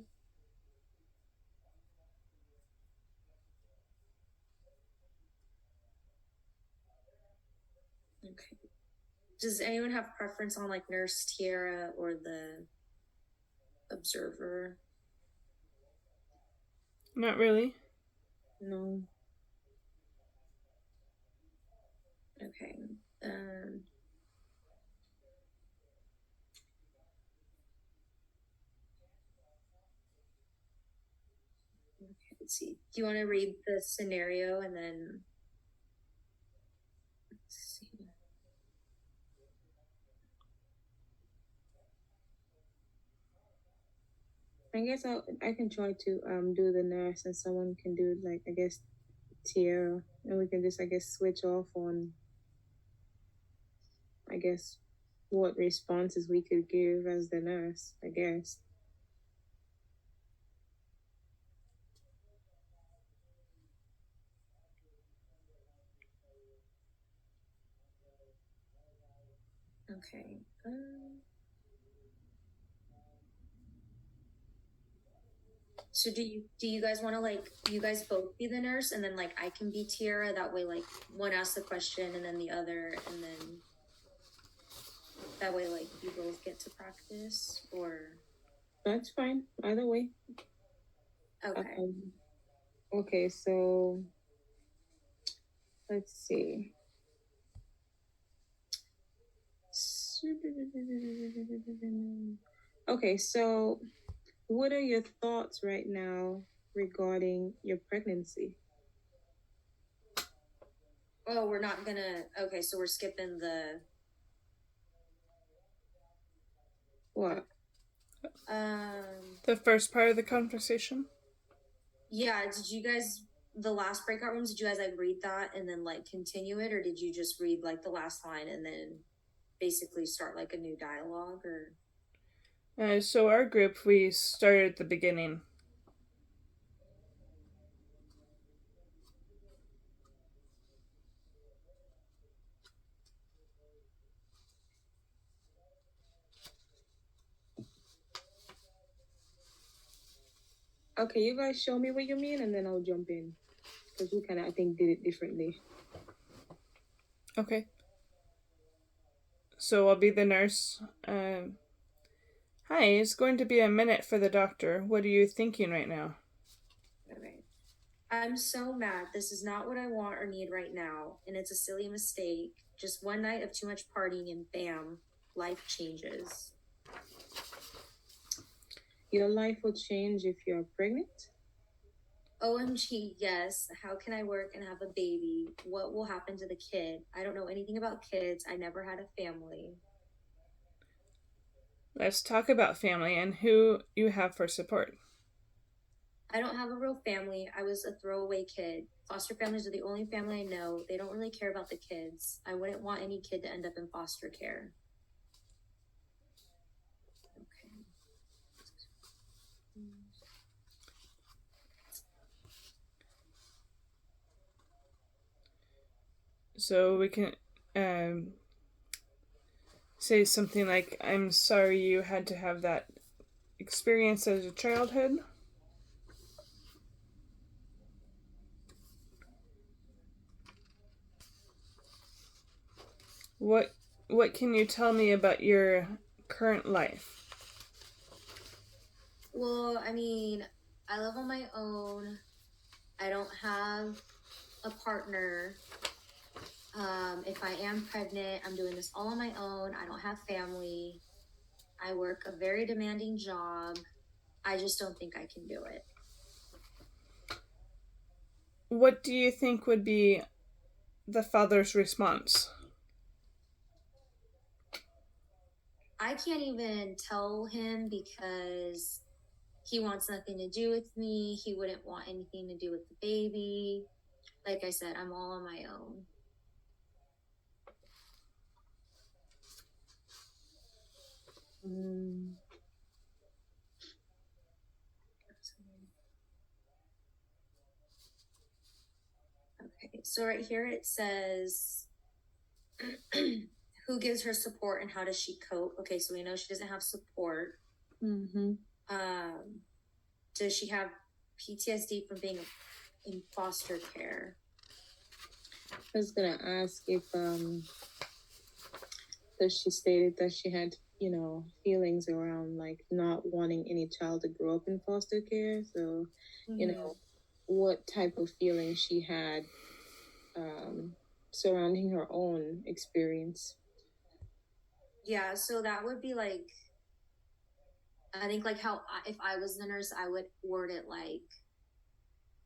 Okay. Does anyone have preference on like Nurse Tiara or the observer? Not really. No. Okay. Okay, let's see. Do you want to read the scenario and then? Let's see. I guess I can try to do the nurse, and someone can do like I guess Tiara, and we can just I guess switch off on I guess what responses we could give as the nurse. I guess. Okay. So do you guys want to like you guys both be the nurse and then like I can be Tiara, that way like one asks the question and then the other, and then that way like you both get to practice, or? That's fine. Either way. Okay. Okay. So let's see. Okay, so what are your thoughts right now regarding your pregnancy? Oh, we're not gonna. Okay, so we're skipping the. What? The first part of the conversation? Yeah, did you guys, the last breakout rooms, did you guys like read that and then like continue it, or did you just read like the last line and then basically start like a new dialogue, or? So our group, we started at the beginning. Okay, you guys show me what you mean, and then I'll jump in because we kind of I think did it differently. Okay. So I'll be the nurse. Hi, it's going to be a minute for the doctor. What are you thinking right now? Okay. I'm so mad. This is not what I want or need right now, and it's a silly mistake. Just one night of too much partying and bam, life changes. Your life will change if you're pregnant. OMG, yes. How can I work and have a baby? What will happen to the kid? I don't know anything about kids. I never had a family. Let's talk about family and who you have for support. I don't have a real family. I was a throwaway kid. Foster families are the only family I know. They don't really care about the kids. I wouldn't want any kid to end up in foster care. Okay. So we can say something like, I'm sorry you had to have that experience as a childhood. What can you tell me about your current life? Well, I mean, I live on my own. I don't have a partner. If I am pregnant, I'm doing this all on my own. I don't have family. I work a very demanding job. I just don't think I can do it. What do you think would be the father's response? I can't even tell him because he wants nothing to do with me. He wouldn't want anything to do with the baby. Like I said, I'm all on my own. Okay, so right here it says who gives her support and how does she cope? Okay, so we know she doesn't have support. Mm-hmm. Does she have PTSD from being in foster care? I was gonna ask if that she stated that she had, you know, feelings around like not wanting any child to grow up in foster care. So, you know, what type of feelings she had surrounding her own experience. Yeah, so that would be like, I think like how if I was the nurse, I would word it like,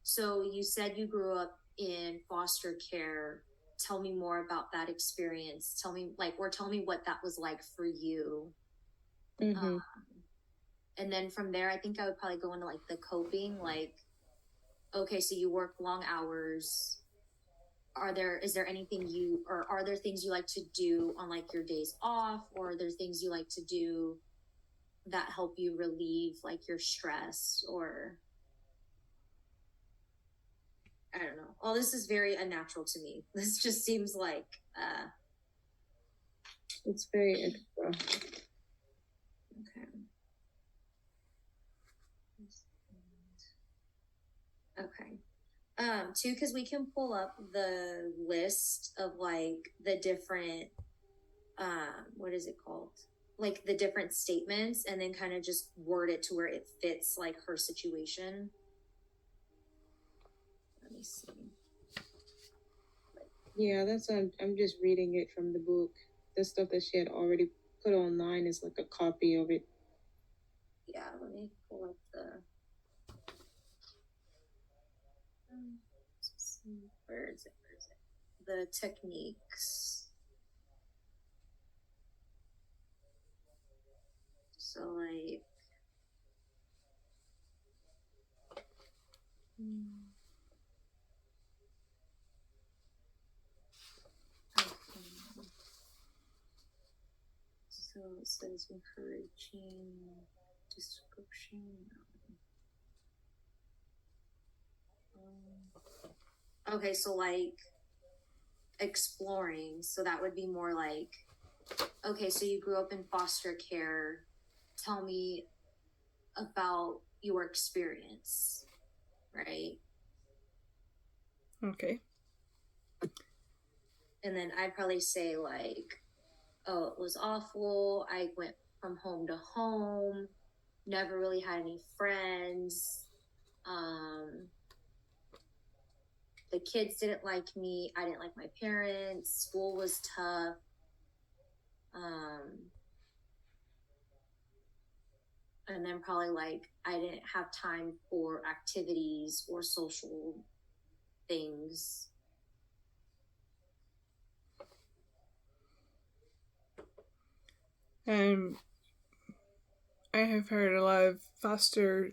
so you said you grew up in foster care. Tell me more about that experience. Tell me tell me what that was like for you. Mm-hmm. And then from there, I think I would probably go into like the coping, like, okay, so you work long hours. Is there anything are there things you like to do on like your days off, or are there things you like to do that help you relieve like your stress, or I don't know. All this is very unnatural to me. This just seems like it's very extra. Okay. Okay. Too, because we can pull up the list of like the different what is it called? Like the different statements, and then kind of just word it to where it fits like her situation. Let me see. Yeah, that's I'm just reading it from the book. The stuff that she had already put online is like a copy of it. Yeah, let me pull up where is it? The techniques. So like so it says encouraging description. Okay, so like exploring. So that would be more like, okay, so you grew up in foster care. Tell me about your experience, right? Okay. And then I'd probably say like, oh, it was awful. I went from home to home, never really had any friends. The kids didn't like me. I didn't like my parents. School was tough. And then probably like I didn't have time for activities or social things. I have heard a lot of foster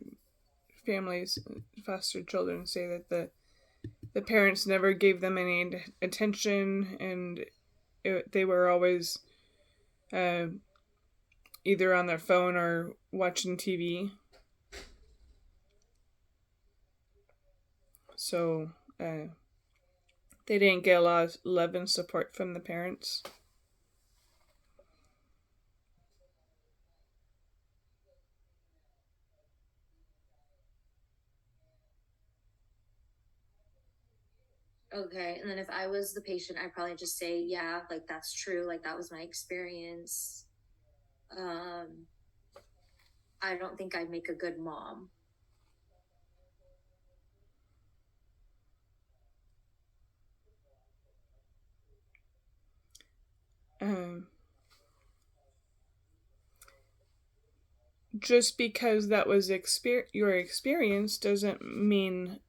families, foster children say that the parents never gave them any attention, and they were always either on their phone or watching TV. So they didn't get a lot of love and support from the parents. Okay, and then if I was the patient, I'd probably just say, yeah, like that's true, like that was my experience. I don't think I'd make a good mom. Just because that was your experience doesn't mean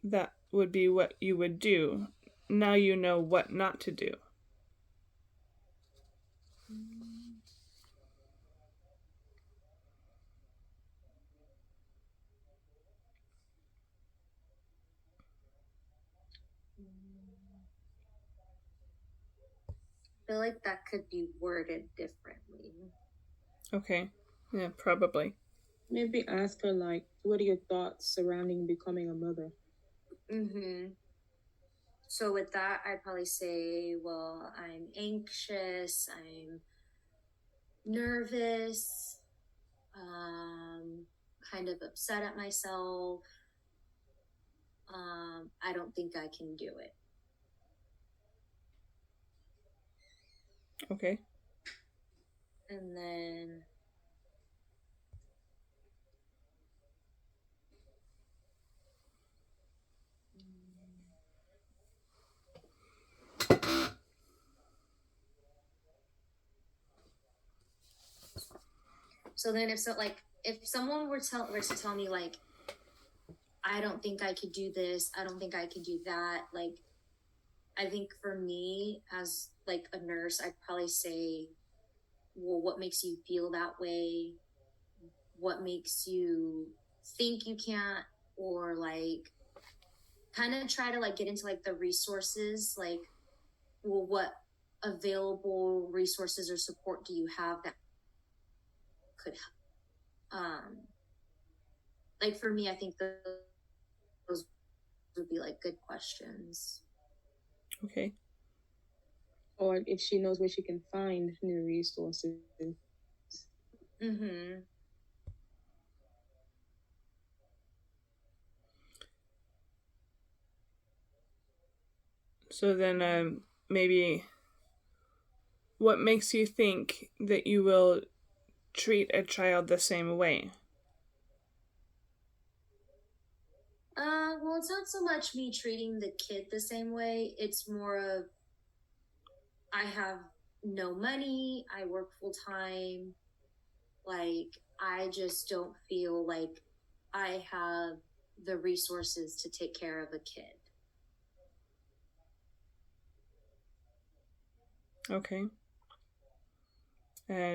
that would be what you would do. now you know what not to do. I feel like that could be worded differently. Okay. Yeah, probably. Maybe ask her, like, what are your thoughts surrounding becoming a mother? Mm-hmm. So with that, I'd probably say, well, I'm anxious, I'm nervous, kind of upset at myself. I don't think I can do it. Okay. And then so then if someone were to tell me like, I don't think I could do this, I don't think I could do that, like, I think for me as like a nurse, I'd probably say, well, what makes you feel that way? What makes you think you can't? Or like kind of try to like get into like the resources, like, well, what available resources or support do you have that could like for me, I think those would be like good questions. Okay. Or if she knows where she can find new resources. Mm-hmm. So then maybe what makes you think that you will treat a child the same way? Well, it's not so much me treating the kid the same way. It's more of I have no money, I work full time, like I just don't feel like I have the resources to take care of a kid. Okay.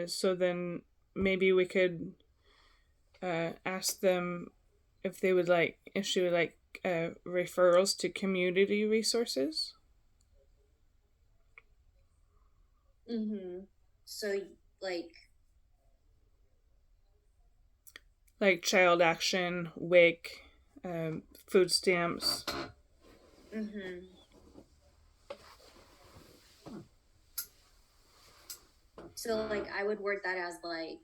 So then maybe we could ask them if she would like referrals to community resources. Mm-hmm. So like Child Action, WIC, food stamps. mm-hmm. So like I would word that as like,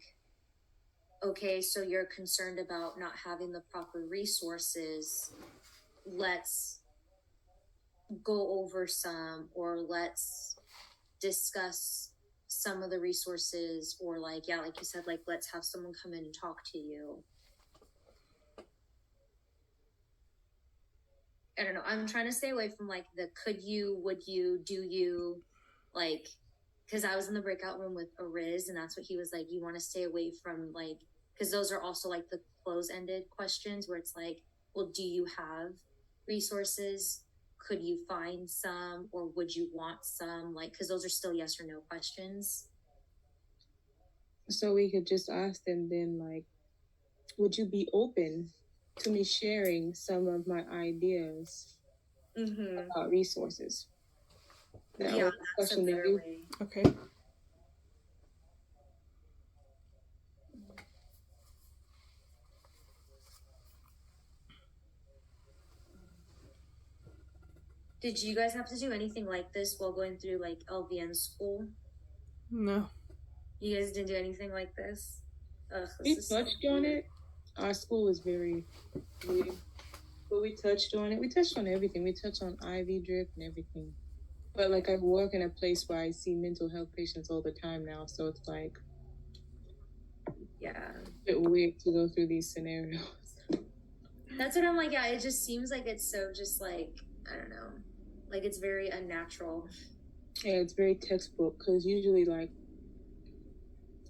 okay, so you're concerned about not having the proper resources. Let's go over some, or let's discuss some of the resources, or like, yeah, like you said, like let's have someone come in and talk to you. I don't know. I'm trying to stay away from like the could you, would you, do you, like, because I was in the breakout room with Ariz, and that's what he was like. You want to stay away from like, because those are also like the close-ended questions where it's like, well, do you have resources? Could you find some, or would you want some? Like, because those are still yes or no questions. So we could just ask them then, like, would you be open to me sharing some of my ideas about resources? That Yeah, was that's a question to better you. way. Okay. Did you guys have to do anything like this while going through like LVN school? No. You guys didn't do anything like this? Ugh, We this is touched so on weird. it. Our school was very weird, but we touched on it. We touched on everything. We touched on IV drip and everything. But like I work in a place where I see mental health patients all the time now, so it's like Yeah. a bit weird to go through these scenarios. That's what I'm like, yeah, it just seems like it's so just like, I don't know, like it's very unnatural. Yeah, it's very textbook because usually like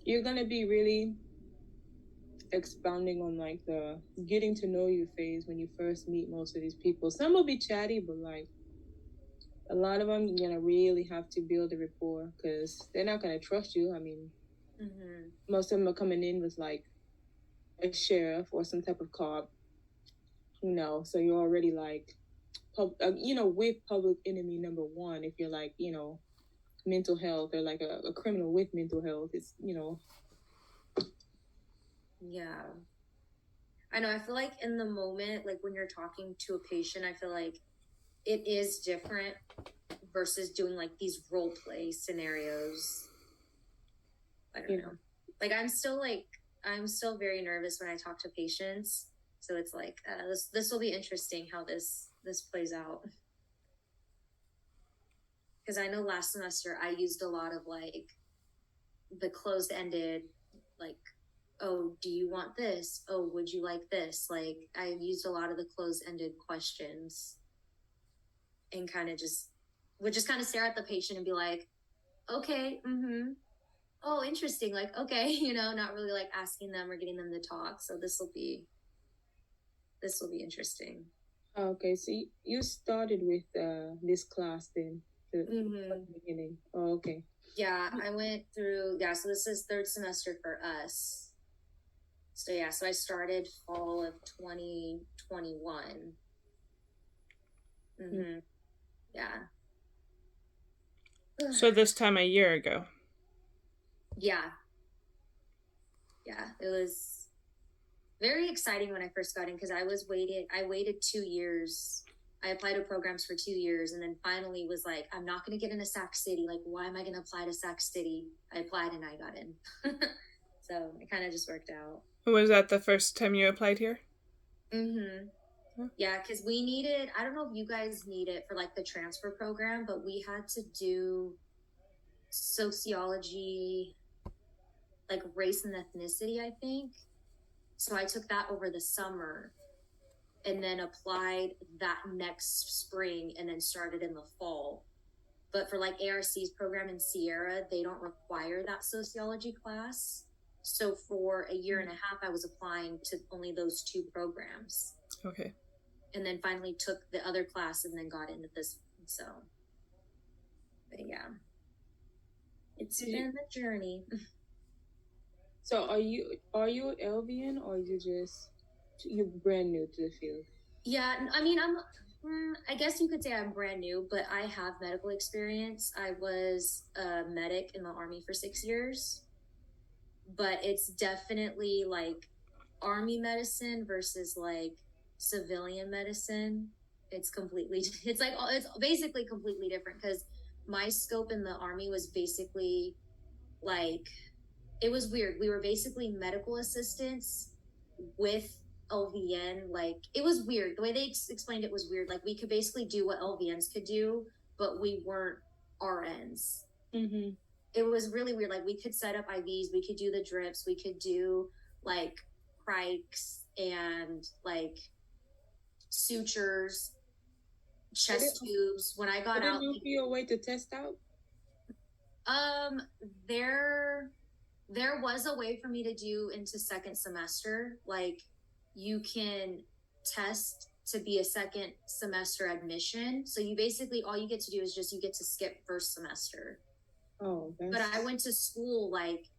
you're gonna be really expounding on like the getting to know you phase when you first meet most of these people. Some will be chatty, but like a lot of them you're gonna really have to build a rapport because they're not gonna trust you. I mean, most of them are coming in with like a sheriff or some type of cop, so you're already like, with public enemy number one. If you're like, mental health or like a criminal with mental health, it's Yeah. I know. I feel like in the moment, like when you're talking to a patient, I feel like it is different versus doing like these role play scenarios. I don't know. Like I'm still very nervous when I talk to patients. So it's like this will be interesting how this plays out. Because I know last semester I used a lot of like the closed-ended, like, oh, do you want this? Oh, would you like this? Like I used a lot of the closed-ended questions and would just kind of stare at the patient and be like, okay, oh, interesting. Like, okay, not really like asking them or getting them to talk. So this will be interesting. Okay, so you started with this class then, from the beginning. Oh, okay. Yeah, I went through. Yeah, so this is third semester for us. So yeah, so I started fall of 2021. Yeah. So this time a year ago. Yeah. Yeah, it was very exciting when I first got in because I waited 2 years. I applied to programs for 2 years and then finally was like, I'm not going to get into Sac City. Like, why am I going to apply to Sac City? I applied and I got in. So it kind of just worked out. Was that the first time you applied here? Yeah, because we needed, I don't know if you guys need it for like the transfer program, but we had to do sociology, like race and ethnicity, I think. So I took that over the summer and then applied that next spring and then started in the fall. But for like ARC's program in Sierra, they don't require that sociology class. So for a year and a half, I was applying to only those 2 programs. Okay. And then finally took the other class and then got into this. So, but yeah, it's been a journey. So are you LVN or you're brand new to the field? Yeah, I mean, I guess you could say I'm brand new, but I have medical experience. I was a medic in the Army for 6 years, but it's definitely like Army medicine versus like civilian medicine. It's basically completely different because my scope in the Army was basically like, it was weird. We were basically medical assistants with LVN. Like, it was weird. The way they explained it was weird. Like, we could basically do what LVNs could do, but we weren't RNs. It was really weird. Like, we could set up IVs, we could do the drips, we could do like crikes and like sutures, chest tubes. When I got out, did you feel a way to test out? There was a way for me to do into second semester. Like, you can test to be a second semester admission. So you basically, all you get to do is you get to skip first semester. Oh, but I went to school like,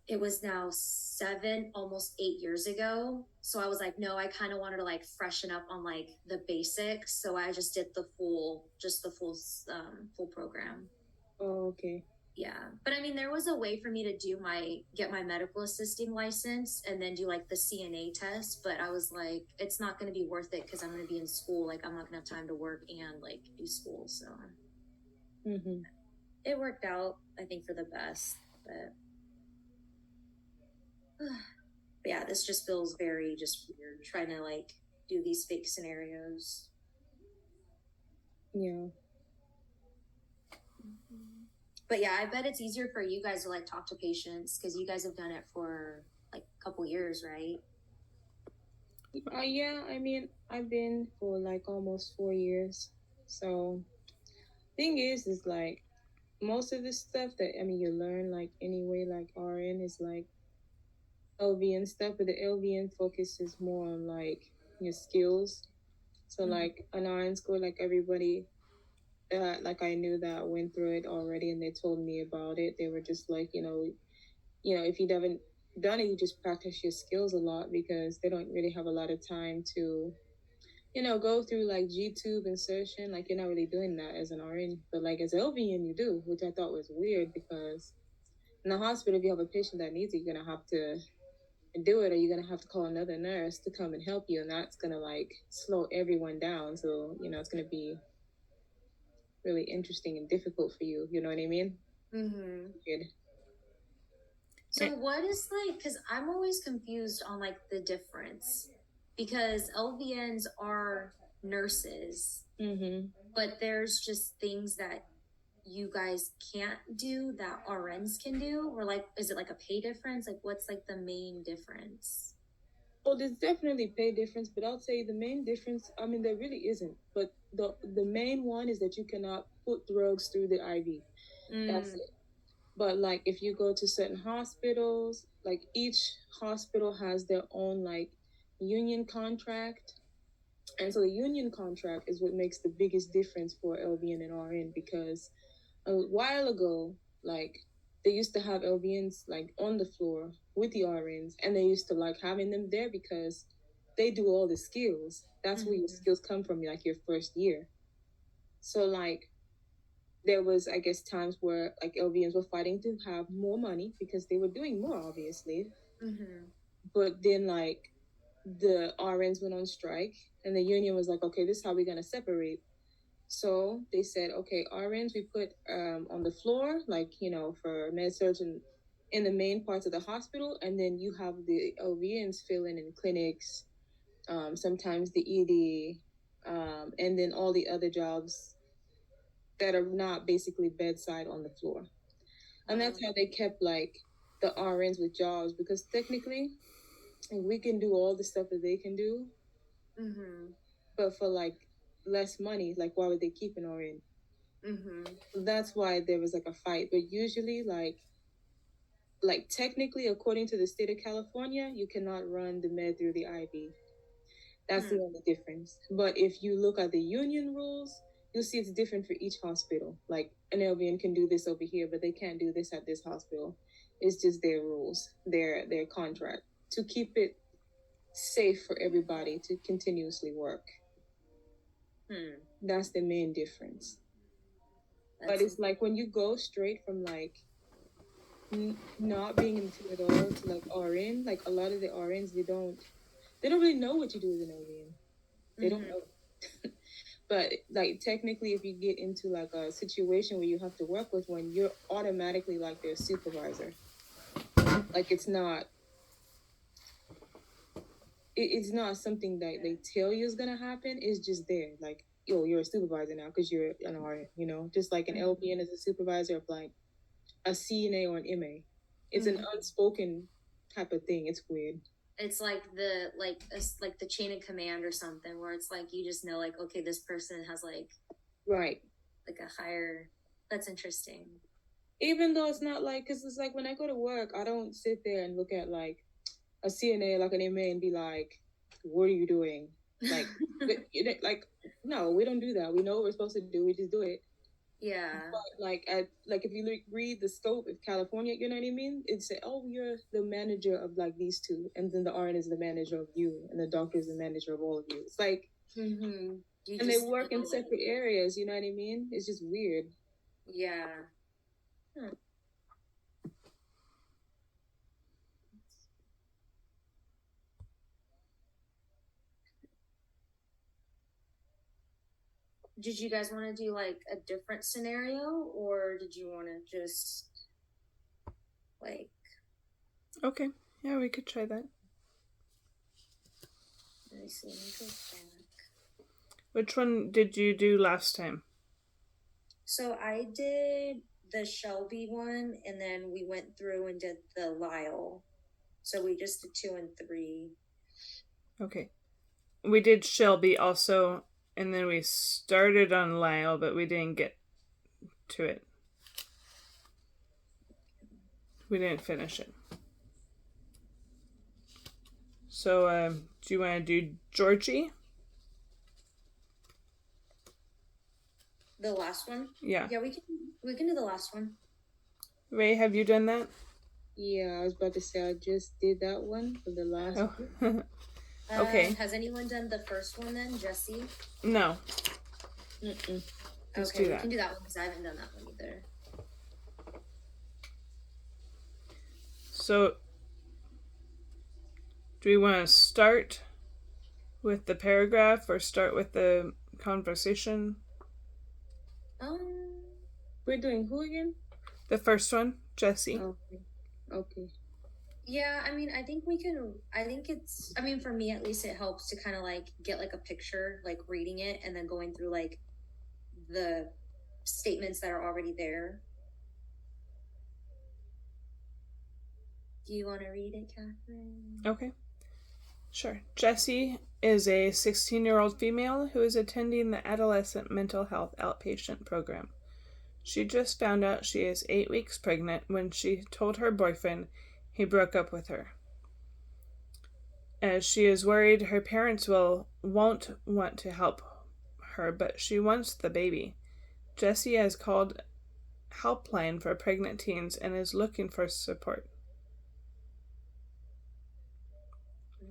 it was now 7, almost 8 years ago. So I was like, no, I kind of wanted to like freshen up on like the basics. So I just did the full program. Oh, okay. Yeah. But I mean, there was a way for me to get my medical assisting license and then do like the CNA test. But I was like, it's not going to be worth it because I'm going to be in school. Like, I'm not going to have time to work and like do school. So it worked out, I think, for the best. But yeah, this just feels very just weird trying to like do these fake scenarios. Yeah. But yeah, I bet it's easier for you guys to like talk to patients because you guys have done it for like a couple years, right? Yeah, I mean, I've been for like almost 4 years. So thing is like most of the stuff that you learn like anyway, like RN is like LVN stuff, but the LVN focuses more on like your skills. So like an RN school, like everybody like I knew that went through it already, and they told me about it. They were just like, if you haven't done it, you just practice your skills a lot because they don't really have a lot of time to, go through like G-tube insertion. Like you're not really doing that as an RN, but like as LVN you do, which I thought was weird because in the hospital, if you have a patient that needs it, you're gonna have to do it, or you're gonna have to call another nurse to come and help you, and that's gonna like slow everyone down. So it's gonna be really interesting and difficult for you. You know what I mean? Mm-hmm. Good. So what is like, because I'm always confused on like the difference, because LVNs are nurses, Mm-hmm. but there's just things that you guys can't do that RNs can do, or like, is it like a pay difference? Like, what's like the main difference? Well, there's definitely pay difference, but I'll say the main difference, I mean, there really isn't. But the main one is that you cannot put drugs through the IV. That's it. But like if you go to certain hospitals, like each hospital has their own like union contract. And so the union contract is what makes the biggest difference for LVN and RN because a while ago, like they used to have LVNs like on the floor with the RNs, and they used to like having them there because they do all the skills. That's where your skills come from, like your first year. So like there was, I guess, times where like LVNs were fighting to have more money because they were doing more, obviously. Mm-hmm. But then like the RNs went on strike, and the union was like, okay, this is how we're gonna separate. So they said, okay, RNs we put on the floor, like, for med surgeon in the main parts of the hospital. And then you have the LVNs filling in clinics, sometimes the ED, and then all the other jobs that are not basically bedside on the floor. And that's how they kept like the RNs with jobs because technically we can do all the stuff that they can do, but for like less money, like why would they keep an RN? That's why there was like a fight. But usually like technically according to the state of California, you cannot run the med through the IV. That's the only difference. But if you look at the union rules, you'll see it's different for each hospital. Like an LVN can do this over here, but they can't do this at this hospital. It's just their rules, their contract to keep it safe for everybody to continuously work. That's the main difference. But it's like when you go straight from like not being in the field at all to like RN, like a lot of the RNs they don't really know what you do as an LVN. They don't know. But like technically if you get into like a situation where you have to work with one, you're automatically like their supervisor. Like it's not something that they tell you is gonna happen. It's just there. Like, yo, you're a supervisor now because you're an RN, just like an LPN is a supervisor of like a CNA or an MA. It's an unspoken type of thing. It's weird. It's like the chain of command or something where it's like you just know like, okay, this person has like right like a higher. That's interesting. Even though it's not like, because it's like when I go to work, I don't sit there and look at like a CNA like an MA and be like, what are you doing? Like, like no, we don't do that. We know what we're supposed to do. We just do it. Yeah. But like if you read the scope of California, you know what I mean? It say, oh, you're the manager of like these two, and then the RN is the manager of you, and the doctor is the manager of all of you. It's like, and they work in separate areas. You know what I mean? It's just weird. Yeah. Did you guys want to do like a different scenario, or did you want to just like? Okay, yeah, we could try that. Let me see. Let me go back. Which one did you do last time? So I did the Shelby one, and then we went through and did the Lyle. So we just did 2 and 3. Okay. We did Shelby also, and then we started on Lyle, but we didn't get to it. We didn't finish it. So, do you want to do Georgie? The last one? Yeah. Yeah, we can do the last one. Ray, have you done that? Yeah, I was about to say I just did that one for the last. Oh. Okay. Has anyone done the first one then, Jesse? No. Mm-mm. Let's Okay, do we that. can do that one because I haven't done that one either. So, do we want to start with the paragraph or start with the conversation? We're doing who again? The first one, Jesse. Okay. Okay. Yeah, I mean, I think it's, I mean, for me at least, it helps to kind of like get like a picture, like reading it and then going through like the statements that are already there. Do you want to read it, Catherine? Okay. Sure. Jessie is a 16-year-old female who is attending the Adolescent Mental Health Outpatient Program. She just found out she is 8 weeks pregnant when she told her boyfriend he broke up with her. As she is worried her parents won't want to help her, but she wants the baby. Jessie has called Helpline for pregnant teens and is looking for support.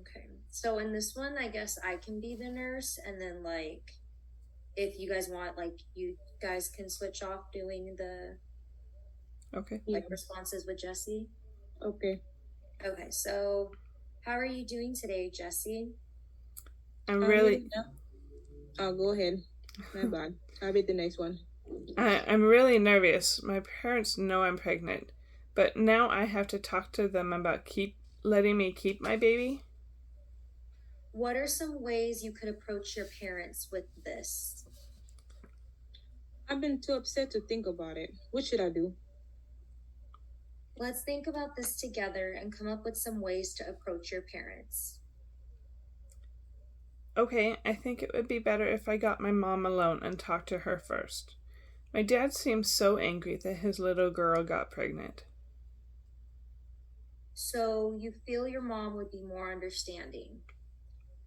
Okay. So in this one, I guess I can be the nurse, and then like, if you guys want, like, you guys can switch off doing the Okay. like responses with Jesse. Okay. Okay. So, how are you doing today, Jesse? I'm really. I'll go ahead. My bad. I'll read the next one. I'm really nervous. My parents know I'm pregnant, but now I have to talk to them about letting me keep my baby. What are some ways you could approach your parents with this? I've been too upset to think about it. What should I do? Let's think about this together and come up with some ways to approach your parents. Okay, I think it would be better if I got my mom alone and talked to her first. My dad seems so angry that his little girl got pregnant. So you feel your mom would be more understanding?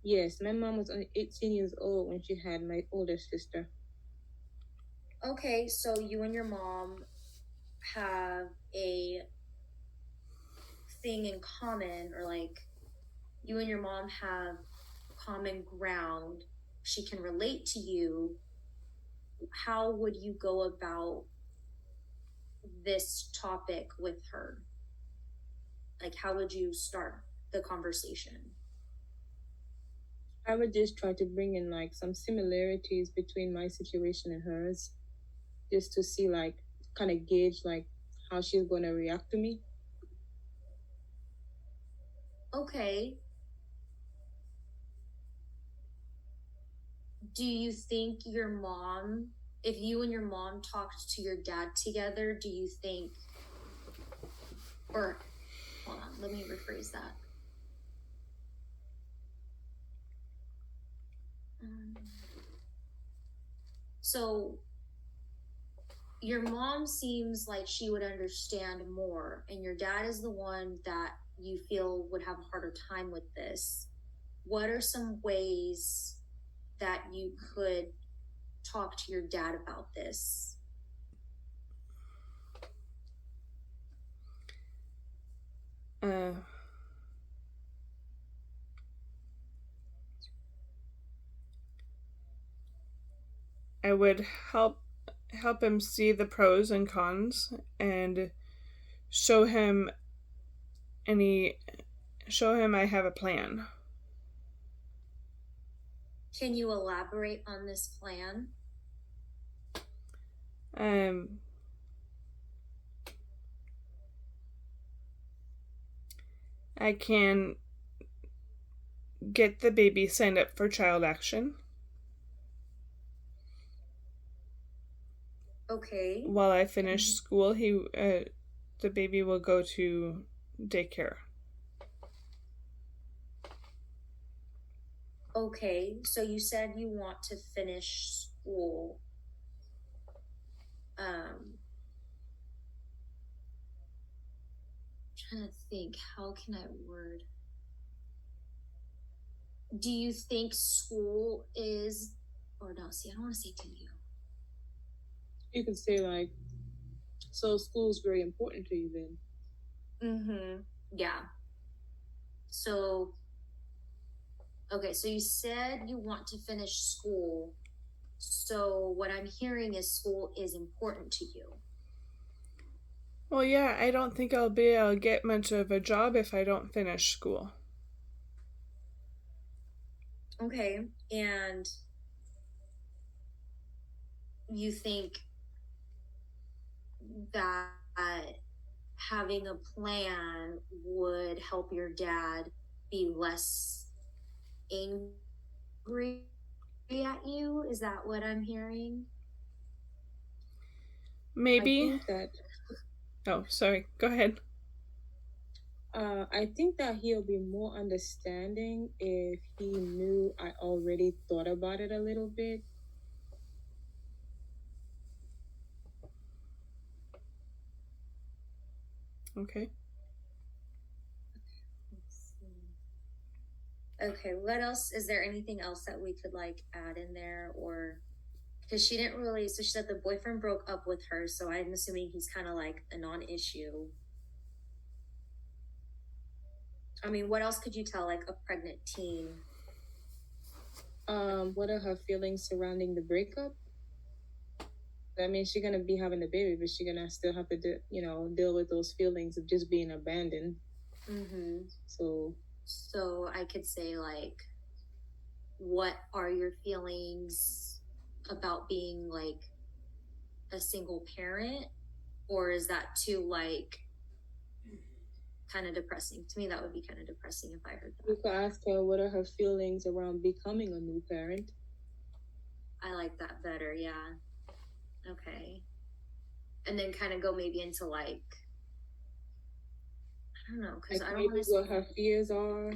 Yes, my mom was only 18 years old when she had my older sister. Okay, so you and your mom have a thing in common, or like you and your mom have common ground. She can relate to you. How would you go about this topic with her? Like, how would you start the conversation? I would just try to bring in like some similarities between my situation and hers, just to see like kind of gauge like how she's going to react to me. Okay. Do you think your mom, if you and your mom talked to your dad together, do you think, or hold on, let me rephrase that. So your mom seems like she would understand more, and your dad is the one that you feel would have a harder time with this. What are some ways that you could talk to your dad about this? I would help him see the pros and cons and show him I have a plan. Can you elaborate on this plan? I can get the baby signed up for child action. Okay. While I finish school, the baby will go to daycare. Okay, so you said you want to finish school. Trying to think, how can I word? Do you think school is, or no, see, I don't want to say do you. You could say like, so school's very important to you then. Mm-hmm. Yeah. So, okay, so you said you want to finish school. So what I'm hearing is school is important to you. Well, yeah, I don't think I'll be able to get much of a job if I don't finish school. Okay, and you think that having a plan would help your dad be less angry at you? Is that what I'm hearing? Maybe. I think that Oh, sorry. Go ahead. I think that he'll be more understanding if he knew I already thought about it a little bit. Okay. Let's see. Okay, what else? Is there anything else that we could like add in there, or because she didn't really? So she said the boyfriend broke up with her, so I'm assuming he's kind of like a non-issue. I mean, what else could you tell like a pregnant teen? What are her feelings surrounding the breakup? I mean, she's gonna be having the baby, but she's gonna still have to, deal with those feelings of just being abandoned. Mm-hmm. So I could say like, what are your feelings about being like a single parent, or is that too like kind of depressing? To me, that would be kind of depressing if I heard you that. could ask her what are her feelings around becoming a new parent. I like that better. Yeah. Okay. And then kind of go maybe into like, I don't know, because Like I don't maybe want to what say. her fears are.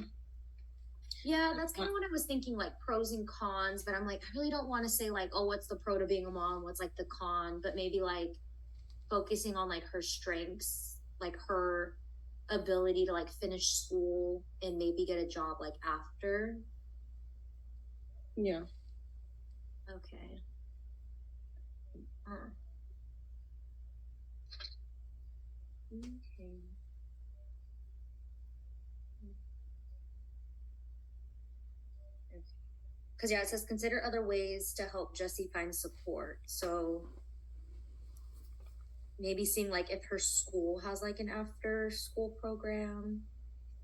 Yeah, that's kind of what I was thinking, like pros and cons. But I'm like, I really don't want to say like, oh, what's the pro to being a mom? What's like the con? But maybe like focusing on like her strengths, like her ability to like finish school and maybe get a job like after. Yeah. Okay. Huh. Okay. Because yeah, it says consider other ways to help Jessie find support. So maybe seeing like if her school has like an after school program.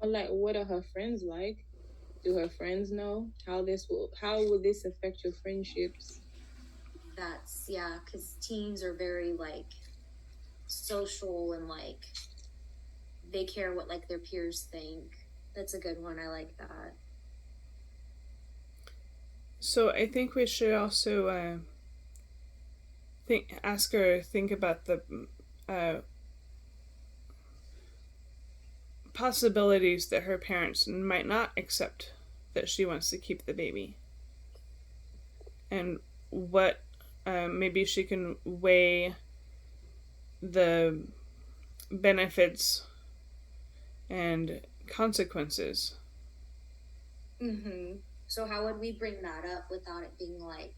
Or like, what are her friends like? Do her friends know how will this affect your friendships? That's yeah, because teens are very like social and like they care what like their peers think. That's a good one. I like that. So I think we should also ask her think about the possibilities that her parents might not accept that she wants to keep the baby, and what maybe she can weigh the benefits and consequences. Mm-hmm. So how would we bring that up without it being like,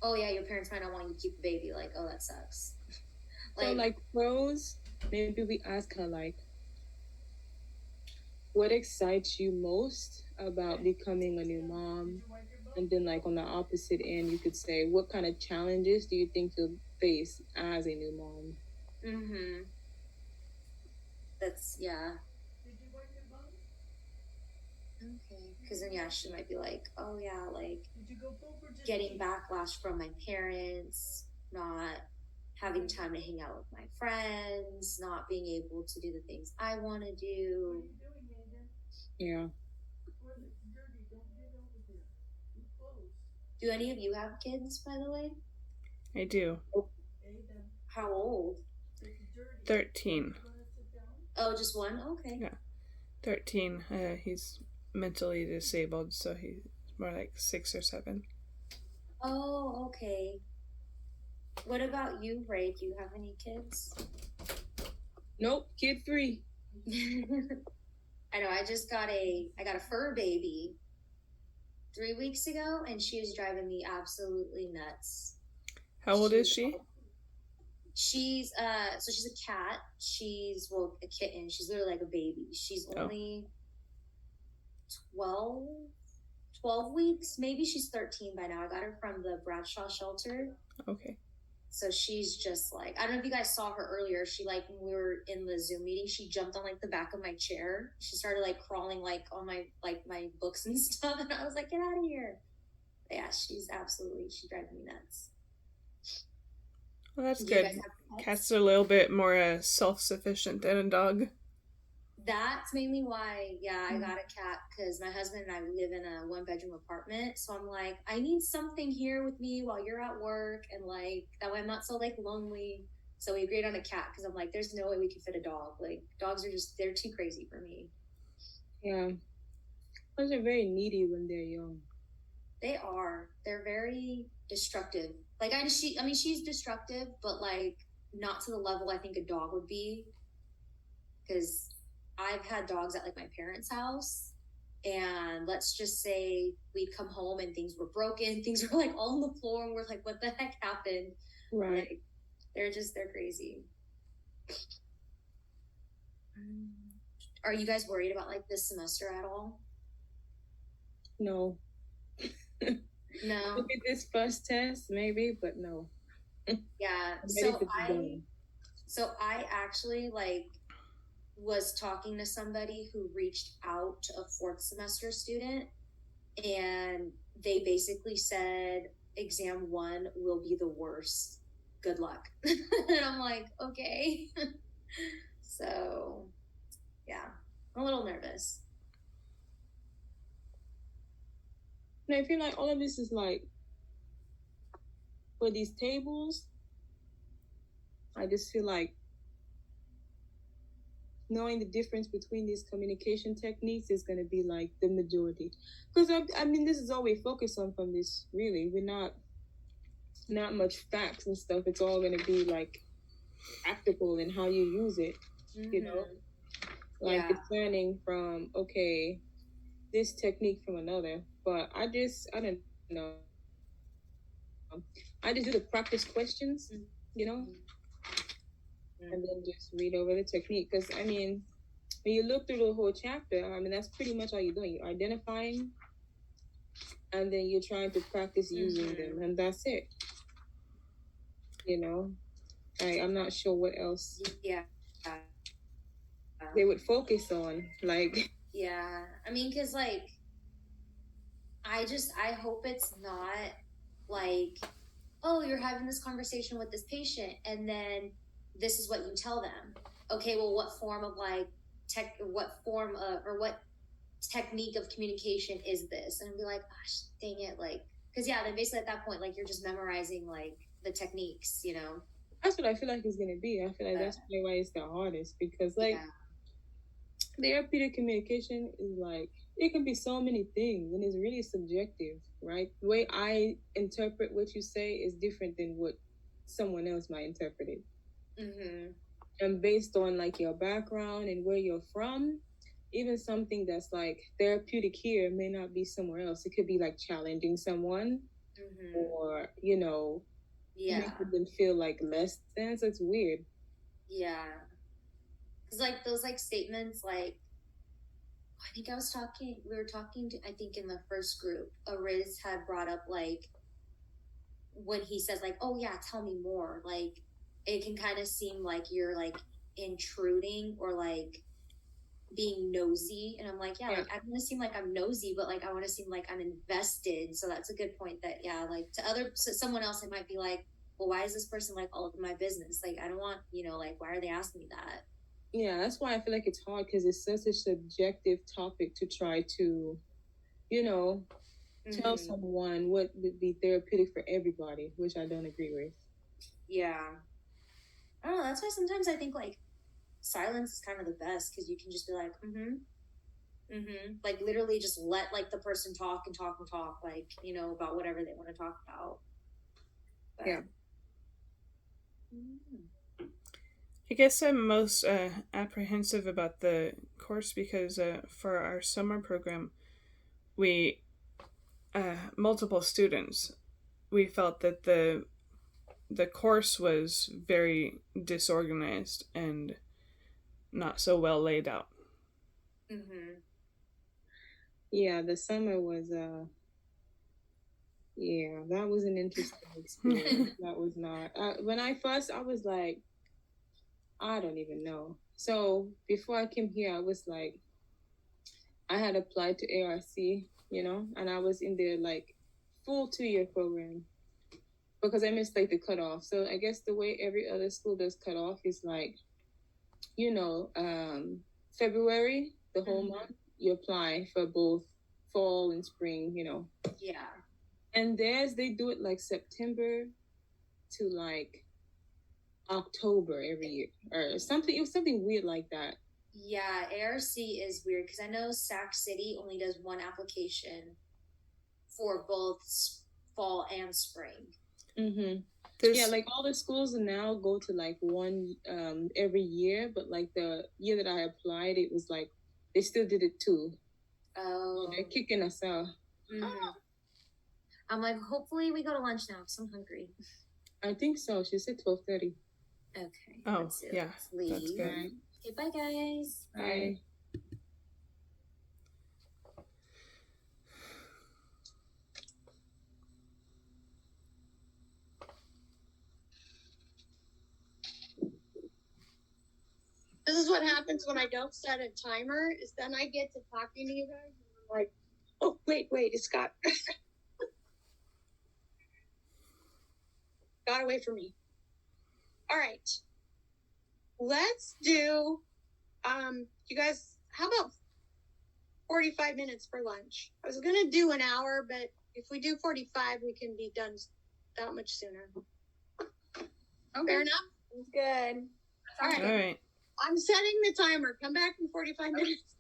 oh yeah, your parents might not want you to keep the baby. Like, oh, that sucks. So like pros, maybe we ask her like, what excites you most about becoming a new mom? And then like on the opposite end, you could say, what kind of challenges do you think you'll face as a new mom? Mm-hmm. That's yeah. Okay, because then yeah, she might be like, oh yeah, like getting backlash from my parents, not having time to hang out with my friends, not being able to do the things I want to do. Yeah. Do any of you have kids, by the way? I do. How old? 13. Oh, just one? Okay. Yeah. 13. He's mentally disabled, so he's more like 6 or 7. Oh, okay. What about you, Ray? Do you have any kids? Nope, kid free. I know. I got a fur baby 3 weeks ago, and she is driving me absolutely nuts. How old is she? She's so she's a cat. She's a kitten. She's literally like a baby. She's only 12, 12 weeks. Maybe she's 13 by now. I got her from the Bradshaw shelter. Okay. So she's just like, I don't know if you guys saw her earlier. She like, when we were in the Zoom meeting, she jumped on like the back of my chair. She started like crawling like on my books and stuff. And I was like, get out of here. But yeah, she drives me nuts. Well, that's Do you good. guys have pets? Cats are a little bit more self-sufficient than a dog. That's mainly why, yeah, I got a cat because my husband and I live in a 1-bedroom apartment. So I'm like, I need something here with me while you're at work, and like that way I'm not so like lonely. So we agreed on a cat because I'm like, there's no way we could fit a dog. Like dogs are they're too crazy for me. Yeah. Dogs are very needy when they're young. They are. They're very destructive. Like she's destructive, but like not to the level I think a dog would be. Because I've had dogs at like my parents' house, and let's just say we'd come home and things were broken, things were like all on the floor, and we're like, what the heck happened? Right. Like, they're crazy. Are you guys worried about like this semester at all? No. No. Maybe this first test, maybe, but no. Yeah. So I actually like was talking to somebody who reached out to a 4th semester student, and they basically said exam 1 will be the worst. Good luck. And I'm like, okay. So yeah, I'm a little nervous. And I feel like all of this is like for these tables, I just feel like knowing the difference between these communication techniques is going to be like the majority. Because I mean, this is all we focus on from this, really. We're not much facts and stuff. It's all going to be like practical and how you use it, you know? Like discerning from, okay, this technique from another. But I don't know. I just do the practice questions, you know? And then just read over the technique. Because, I mean, when you look through the whole chapter, I mean, that's pretty much all you're doing. You're identifying, and then you're trying to practice using them, and that's it. You know? I'm not sure what else they would focus on. Like, yeah. I mean, because, like, I hope it's not like, oh, you're having this conversation with this patient, and then this is what you tell them. Okay, well, what form of like or what technique of communication is this? And I'd be like, gosh, dang it, like, because then basically at that point, like, you're just memorizing like the techniques, you know. That's what I feel like it's gonna be. I feel like that's why it's the hardest, because like therapeutic communication is like, it can be so many things, and it's really subjective, right? The way I interpret what you say is different than what someone else might interpret it. And based on like your background and where you're from, even something that's like therapeutic here may not be somewhere else. It could be like challenging someone, or, you know, making them feel like less than. So it's weird. Yeah. Because like those like statements, like, I think we were talking to, I think in the first group, Ariz had brought up like, when he says like, oh yeah, tell me more, like, it can kind of seem like you're like intruding or like being nosy. And I'm like, like, I don't want to seem like I'm nosy, but like I want to seem like I'm invested. So that's a good point that like to someone else, it might be like, well, why is this person like all of my business? Like, I don't want, you know, like, why are they asking me that? Yeah, that's why I feel like it's hard, because it's such a subjective topic to try to, you know, tell someone what would be therapeutic for everybody, which I don't agree with. Yeah. I don't know. That's why sometimes I think like silence is kind of the best, because you can just be like, like literally just let like the person talk and talk and talk, like, you know, about whatever they want to talk about. But, I guess I'm most apprehensive about the course because for our summer program, we multiple students, we felt that the the course was very disorganized and not so well laid out. Mm-hmm. Yeah, the summer was yeah, that was an interesting experience. That was not when I was like, I don't even know. So before I came here, I was like, I had applied to ARC, you know, and I was in their like full 2-year program because I missed like the cutoff. So I guess the way every other school does cutoff is like, you know, February, the whole month, you apply for both fall and spring, you know. Yeah. And theirs, they do it like September to like October every year or something. It was something weird like that. Yeah, ARC is weird because I know Sac City only does one application for both fall and spring. Mm-hmm. Yeah, like all the schools now go to like one every year, but like the year that I applied, it was like they still did it too. Oh, they're kicking us out. Mm-hmm. I'm like, hopefully we go to lunch now because I'm hungry. I think so. She said 12:30. Okay. Oh, yeah, that's good. Right. Okay, bye guys. Bye. This is what happens when I don't set a timer, is then I get to talking to you guys and I'm like, oh, wait, it's got away from me. All right. Let's do, you guys, how about 45 minutes for lunch? I was going to do an hour, but if we do 45, we can be done that much sooner. Okay. Fair enough? Sounds good. All right. All right. I'm setting the timer. Come back in 45 minutes.